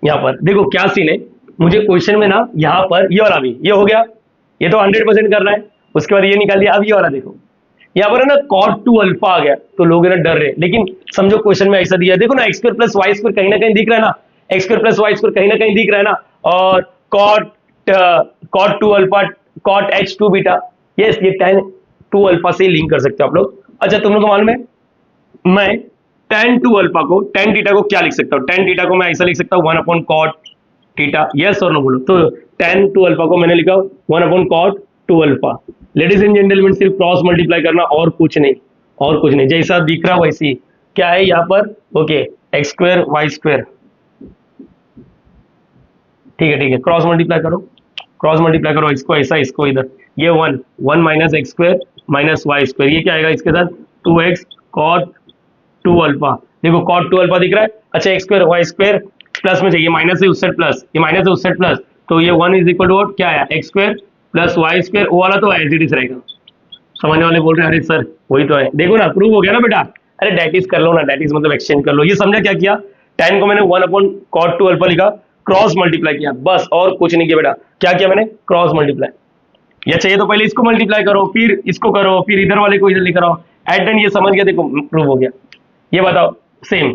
यहाँ पर देखो क्या सीन है, मुझे क्वेश्चन में ना यहाँ पर ये वाला भी ये हो गया, ये तो 100% कर रहा है, उसके बाद ये निकाल दिया। अब ये वाला देखो, यहाँ पर है ना cot 2 अल्फा आ गया, तो लोग है ना डर रहे, लेकिन समझो क्वेश्चन में ऐसा दिया, देखो ना x square plus y square कहीं ना कहीं दिख रहा है ना, x square plus y square कहीं ना कहीं दिख रहा है ना, और cot 2 alpha cot h 2 beta, yes ये tan 2 अल्फा से लिंक कर सकते हो आप लोग। अच्छा तुम लोग को मालूम है, मैं tan 2 अल्फा को tan थीटा को क्या लिख सकता हूँ, tan थीटा को मैं ऐसा लिख सकता हूँ 1 अपॉन cot थीटा, यस और नो बोलो। तो tan 2 अल्फा को मैंने लिखा 1 upon cot 2 alpha. Ladies and gentleman सिर्फ क्रॉस मल्टीप्लाई करना और कुछ नहीं, और कुछ नहीं, जैसा दिख रहा वैसी क्या है यहाँ पर, okay x square y square, ठीक है, क्रॉस मल्टीप्लाई करो, क्रॉस मल्टीप्लाई करो, इसको ऐसा इसको इधर, ये 1 minus x square minus y square, ये क्या आएगा इसके साथ 2x cot 2 अल्फा। देखो cot 2 अल्फा दिख रहा है, अच्छा x square y square plus में चाहिए, माइनस से उस साइड प्लस, ये माइनस से उस साइड प्लस, तो ये 1 इज इक्वल टू क्या है, x square plus y square, वो वाला तो एज इट इज रहेगा। समझने वाले बोल रहे हैं अरे सर वही तो है, देखो ना प्रूव हो गया ना बेटा, अरे डेट इज कर लो ना, डेट इज मतलब एक्सचेंज कर लो। ये समझा क्या किया, tan को मैंने 1 अपॉन cot 2 अल्फा लिखा, क्रॉस मल्टीप्लाई किया, बस और कुछ नहीं किया बेटा। क्या किया मैंने, क्रॉस मल्टीप्लाई, या चाहिए तो पहले इसको मल्टीप्लाई करो, फिर इसको करो, फिर इधर वाले को इधर लेकर आओ, एट एंड ये समझ गया, देखो प्रूव हो गया। ये बताओ सेम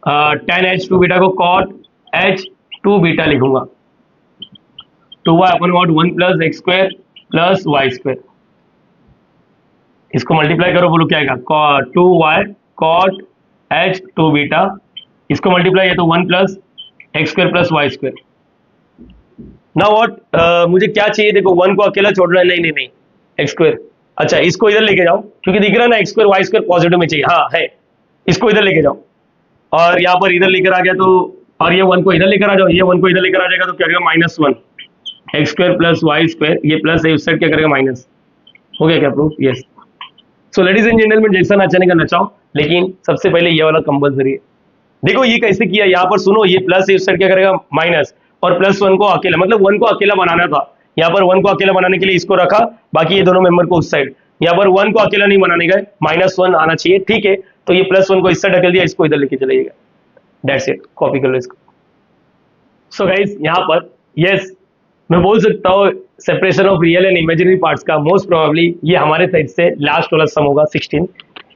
tan h 2 बीटा को cot h 2 बीटा लिखूंगा, 2y upon 1 plus x square plus y square, इसको मल्टीप्लाई करो, बोलो क्या आएगा, 2y cot h 2 बीटा, इसको मल्टीप्लाई है तो 1 plus x square plus y square. Now what, मुझे क्या चाहिए, देखो 1 को अकेला छोड़ रहा है, नहीं नहीं नहीं एक्स स्क्वायर, अच्छा इसको इधर लेके जाओ, क्योंकि दिख रहा है ना x square y square positive में चाहिए, हाँ है, इसको इधर लेके जाओ, और यहाँ पर इधर लेकर आ गया तो, और ये 1 को इधर लेकर आ जाओ, ये 1 को इधर लेकर आ जाएगा तो क्या करेगा, -1 x square plus y square, ये प्लस है उस साइड क्या करेगा माइनस, हो गया क्या proof, yes. So ladies and gentleman जैसा नचाने का नचाओ, लेकिन सबसे पहले ये वाला कंपलसरी है। देखो ये कैसे किया, यहाँ पर सुनो, ये प्लस है उस साइड क्या करेगा माइनस, और प्लस 1 को अकेला, मतलब 1 को अकेला बनाना था, यहाँ पर 1 को अकेला बनाने के लिए इसको रखा, बाकी ये दोनों मेंबर को उस साइड, यहाँ पर 1 को अकेला नहीं बनाने गए, -1 आना चाहिए, ठीक है, तो ये +1 को इस साइड ढकेल दिया, इसको इधर लेके चले जाएगा, दैट्स इट, कॉपी कर लो इसको। सो गाइस यहाँ पर यस मैं बोल सकता हूँ separation of real and imaginary parts का मोस्ट प्रोबेबली ये हमारे साइड से लास्ट वाला सम होगा 16।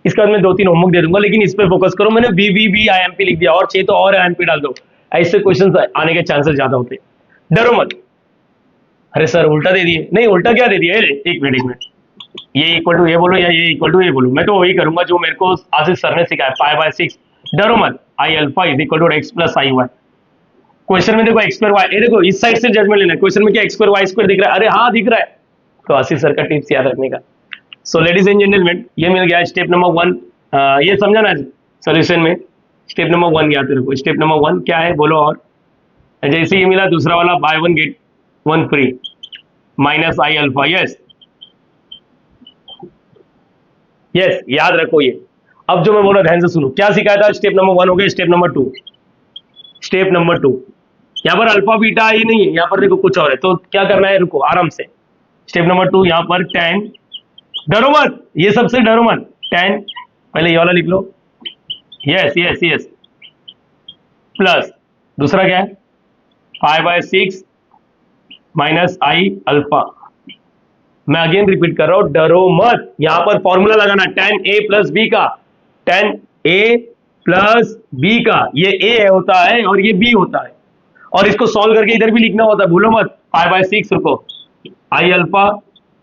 इसके बाद मैं 2-3 होमवर्क दे दूंगा, लेकिन इस पर फोकस करो, मैंने बी IMP लिख दिया, और चाहिए तो और IMP डाल दो, ऐसे क्वेश्चन आने के चांसेस ज्यादा होते हैं, डरो मत। अरे सर उल्टा दे दिए, नहीं उल्टा क्या दे दिया, एक मिनट, ये इक्वल टू ये बोलो या ये इक्वल टू ये बोलो, मैं तो वही करूंगा जो मेरे को आशीष सर ने सिखाया, π/6, डरो मत, I alpha is equal to x plus i y. Question में देखो एक्स स्क्वायर वाई, ये देखो इस साइड से जजमेंट लेना है, क्वेश्चन में क्या एक्स स्क्वायर वाई स्क्वायर दिख रहा है, अरे हाँ दिख रहा है, तो आशीष सर का टिप्स याद रखने का। सो लेडीज एंड जेंटलमैन ये मिल गया स्टेप नंबर 1, ये समझा ना सोल्यूशन में, स्टेप नंबर 1 याद रखो, स्टेप नंबर 1 क्या है बोलो, और जैसे ये मिला दूसरा वाला buy 1 get 1 free, minus i alpha. Yes yes, याद रखो ये। अब जो मैं बोल रहा ध्यान से सुनो, क्या सिखाया था? स्टेप नंबर 1 हो गया, स्टेप नंबर 2। स्टेप नंबर 2, यहाँ पर अल्फा बीटा ही नहीं है, यहाँ पर देखो कुछ और है, तो क्या करना है, रुको आराम से। स्टेप नंबर 2, यहाँ पर टेन, डरो मत, ये सबसे डरो मत। टेन, पहले ये वाला लिख लो, यस यस यस, प्लस दूसरा क्या है, 5/6 माइनस आई अल्फा। मैं अगेन रिपीट कर रहा हूं, डरो मत, यहां पर फॉर्मूला लगाना, टेन ए प्लस बी का, टेन ए प्लस बी का, ये ए होता है और ये बी होता है, और इसको सॉल्व करके इधर भी लिखना होता है, भूलो मत। 5/6, रुको, आई alpha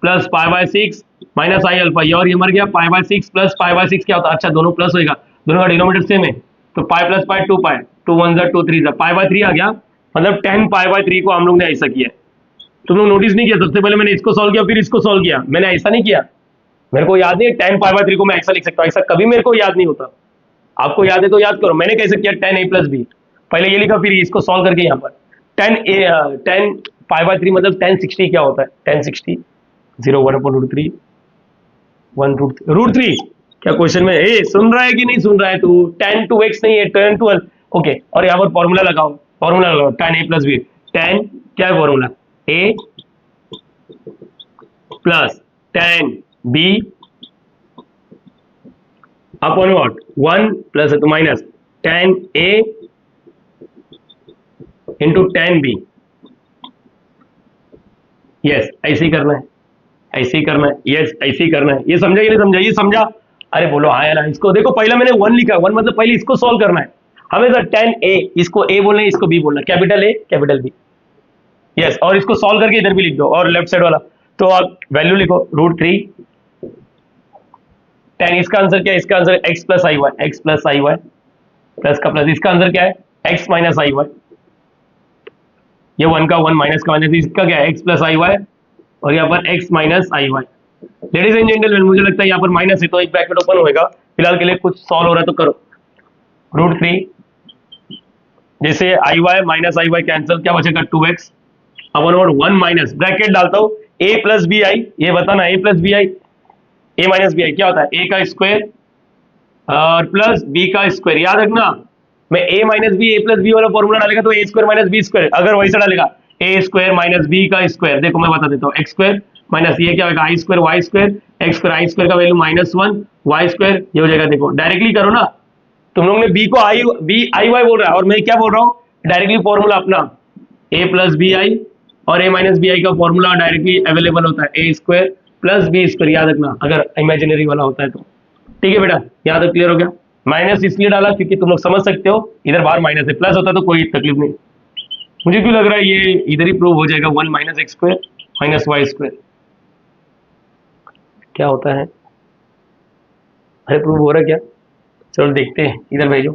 plus 5/6 minus i alpha, ये और ये मर गया। 5/6 प्लस 5/6 क्या होता है? अच्छा, दोनों प्लस होगा, दोनों का डिनोमिनेटर सेम है, तो पाई प्लस पाई 2 पाई, 2 1 2 3 पाई/3 आ गया, मतलब 10 पाई/3 को हम लोग ने ऐसा किया। तुम लोग नोटिस नहीं किया? सबसे पहले मैंने इसको सॉल्व किया, फिर इसको सॉल्व किया, मैंने ऐसा नहीं किया, मेरे को याद नहीं है 10 पाई/3 को मैं ऐसा लिख सकता हूँ, ऐसा कभी मेरे को याद नहीं होता। आपको याद है तो याद करो, मैंने कैसे किया, 10 a प्लस बी, पहले ये लिखा, फिर इसको सॉल्व करके यहाँ पर 10 पाई/3 मतलब 1060 क्या होता है, 1060, 0 1/√3 1√3। क्या क्वेश्चन में ए सुन रहा है कि नहीं सुन रहा है तू? 10 2x नहीं है, 10 12, ओके। और यहाँ पर फॉर्मूला लगाओ, फॉर्मूला लगाओ, 10 a प्लस बी, 10 क्या है formula, a plus 10 b upon what, 1 plus है तो minus 10 a into 10 b। Yes, ऐसे ही करना है, ऐसे ही करना है, यस ऐसे ही करना है। ये समझा कि नहीं समझा? ये समझा? अरे बोलो हाँ या ना। इसको देखो, पहला मैंने 1 लिखा, 1 मतलब पहले इसको सॉल्व करना है हमेशा। 10 a, इसको a बोलना है, इसको b बोलना है, capital A capital B। Yes, और इसको सॉल्व करके इधर भी लिख दो, और लेफ्ट साइड वाला तो आप वैल्यू लिखो, √3 10, इसका आंसर क्या है? इसका answer x plus i Y, x plus i y, plus का प्लस, इसका आंसर क्या है, x माइनस आई वाई। ये 1 का 1 माइनस का माइनस, इसका क्या है, x प्लस आई वाई, और यहाँ पर x minus i y. Ladies and gentleman, मुझे लगता है यहाँ पर माइनस है तो एक ब्रैकेट ओपन होएगा, फिलहाल के लिए कुछ सॉल्व हो रहा है तो करो। √3, जैसे आई y minus i y cancel, क्या बचेगा, 2x अपॉन 1 माइनस, ब्रैकेट डालता हूँ, a प्लस बी आई, ये बताना a plus b i, a minus b i क्या होता है, a का स्क्वायर और प्लस b का स्क्वायर। याद रखना, मैं a minus b, a plus B वाला फॉर्मूला डालेगा तो a square minus b square, अगर वैसा डालेगा a स्क्वायर माइनस b का स्क्वायर, देखो मैं बता देता हूँ, x स्क्वायर माइनस ये क्या होगा, i square y square, x square i square का वैल्यू -1, वाई स्क्वायर ये हो जाएगा। देखो डायरेक्टली करो ना, तुम लोग ने b को आई वाई बोल रहा है और मैं क्या बोल रहा हूँ, डायरेक्टली फॉर्मूला अपना a प्लस बी आई, और a माइनस बी आई का फॉर्मूला डायरेक्टली अवेलेबल होता है, a square plus b square. याद रखना, अगर इमेजिनरी वाला होता है तो। ठीक है बेटा, यहाँ तक क्लियर हो गया? माइनस इसलिए डाला क्योंकि तुम लोग समझ सकते हो इधर बाहर माइनस है, प्लस होता तो कोई तकलीफ नहीं। मुझे क्यों लग रहा है ये इधर ही प्रूव हो जाएगा, 1 minus x square minus y square क्या होता है? अरे प्रूव हो रहा है क्या? चलो देखते हैं, इधर भेजो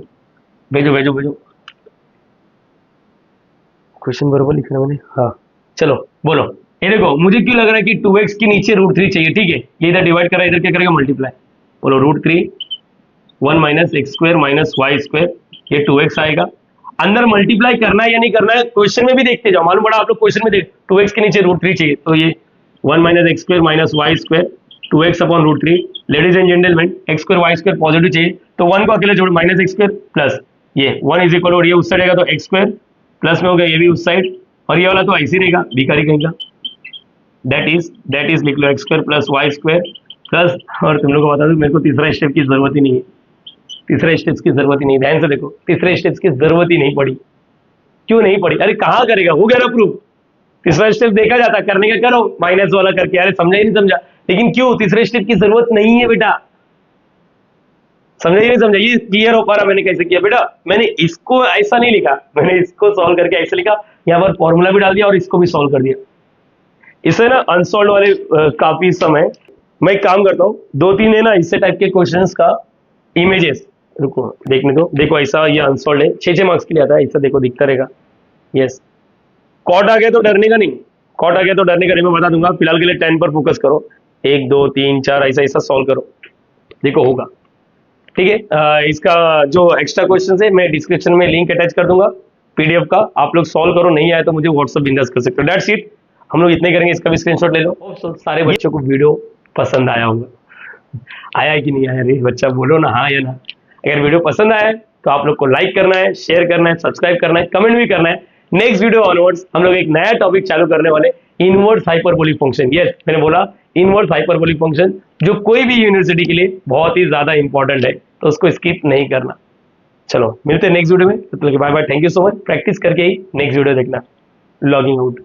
भेजो भेजो भेजो, क्वेश्चन बरोबर लिखना मैंने, हाँ चलो बोलो। ये देखो, मुझे क्यों लग रहा है कि 2x के नीचे √3 चाहिए, ठीक है, ये इधर डिवाइड करा, इधर क्या करेगा, मल्टीप्लाई, बोलो √3 1 minus x square minus y square, ये 2x आएगा। अंदर मल्टीप्लाई करना है या नहीं करना है, क्वेश्चन में भी देखते जाओ, मालूम पड़ा आप लोग क्वेश्चन में देख, 2x के नीचे √3 चाहिए, तो ये 1 minus x square minus y square 2x upon √3। Ladies and gentleman, x square y square positive चाहिए, तो 1 को अकेले जोड़, माइनस एक्स स्क्वायर प्लस ये 1 इज इक्वल, और ये उस साइड रहेगा तो एक्स स्क्वायर प्लस में हो गया, ये भी उस साइड, और ये वाला तो ऐसे ही रहेगा, भिखारी कहीं का, दैट इज लिख लो x square plus y square plus, और तुम लोग को बता दो मेरे को तीसरा स्टेप की जरूरत ही नहीं है, तीसरे स्टेप्स की जरूरत ही नहीं, ध्यान से देखो, तीसरे स्टेप्स की जरूरत ही नहीं पड़ी। क्यों नहीं पड़ी? अरे कहाँ करेगा, हो गया ना प्रूफ, तीसरा स्टेप देखा जाता, करने का करो, माइनस वाला करके, अरे समझा ही नहीं समझा, लेकिन क्यों तीसरे स्टेप की जरूरत नहीं है बेटा, समझा ही नहीं समझा? ये क्लियर हो पा रहा मैंने कैसे किया बेटा, मैंने इसको ऐसा नहीं लिखा, मैंने इसको सॉल्व करके ऐसे लिखा, यहाँ पर फॉर्मूला भी डाल दिया और इसको भी सॉल्व कर दिया। इससे ना अनसॉल्व वाले काफी समय मैं एक काम करता हूँ, 2-3 है ना इससे टाइप के क्वेश्चंस का इमेजेस, रुको देखने दो, देखो ऐसा ये अनसॉल्व है, 6 मार्क्स के लिए आता है, ऐसा देखो दिखता रहेगा। यस, कॉट आ गया तो डरने का नहीं, कॉट आ गया तो डरने का नहीं, मैं बता दूंगा, फिलहाल के लिए 10 पर फोकस करो, 1 2 3 4 ऐसा ऐसा सॉल्व करो, देखो होगा। ठीक है, इसका जो एक्स्ट्रा क्वेश्चन है मैं डिस्क्रिप्शन में लिंक अटैच कर दूंगा पीडीएफ का, आप लोग सॉल्व करो, नहीं आया तो मुझे व्हाट्सएप बिंदास कर सकते हो, दैट्स इट। हम लोग इतने करेंगे, इसका भी स्क्रीनशॉट ले लो। तो सारे बच्चों को वीडियो पसंद आया होगा, आया कि नहीं आया? रे बच्चा बोलो ना हाँ या ना। अगर वीडियो पसंद आया है तो आप लोग को लाइक करना है, शेयर करना है, सब्सक्राइब करना है, कमेंट भी करना है। नेक्स्ट वीडियो ऑनवर्ड्स हम लोग एक नया टॉपिक चालू करने वाले, इनवर्स हाइपरबोलिक फंक्शन। यस, मैंने बोला इनवर्स हाइपरबोलिक फंक्शन, जो कोई भी यूनिवर्सिटी के लिए बहुत ही ज्यादा इंपॉर्टेंट है, तो उसको स्किप नहीं करना। चलो मिलते हैं नेक्स्ट वीडियो में, तब तक bye bye, thank you so much. Practice करके ही नेक्स्ट वीडियो देखना। Logging out.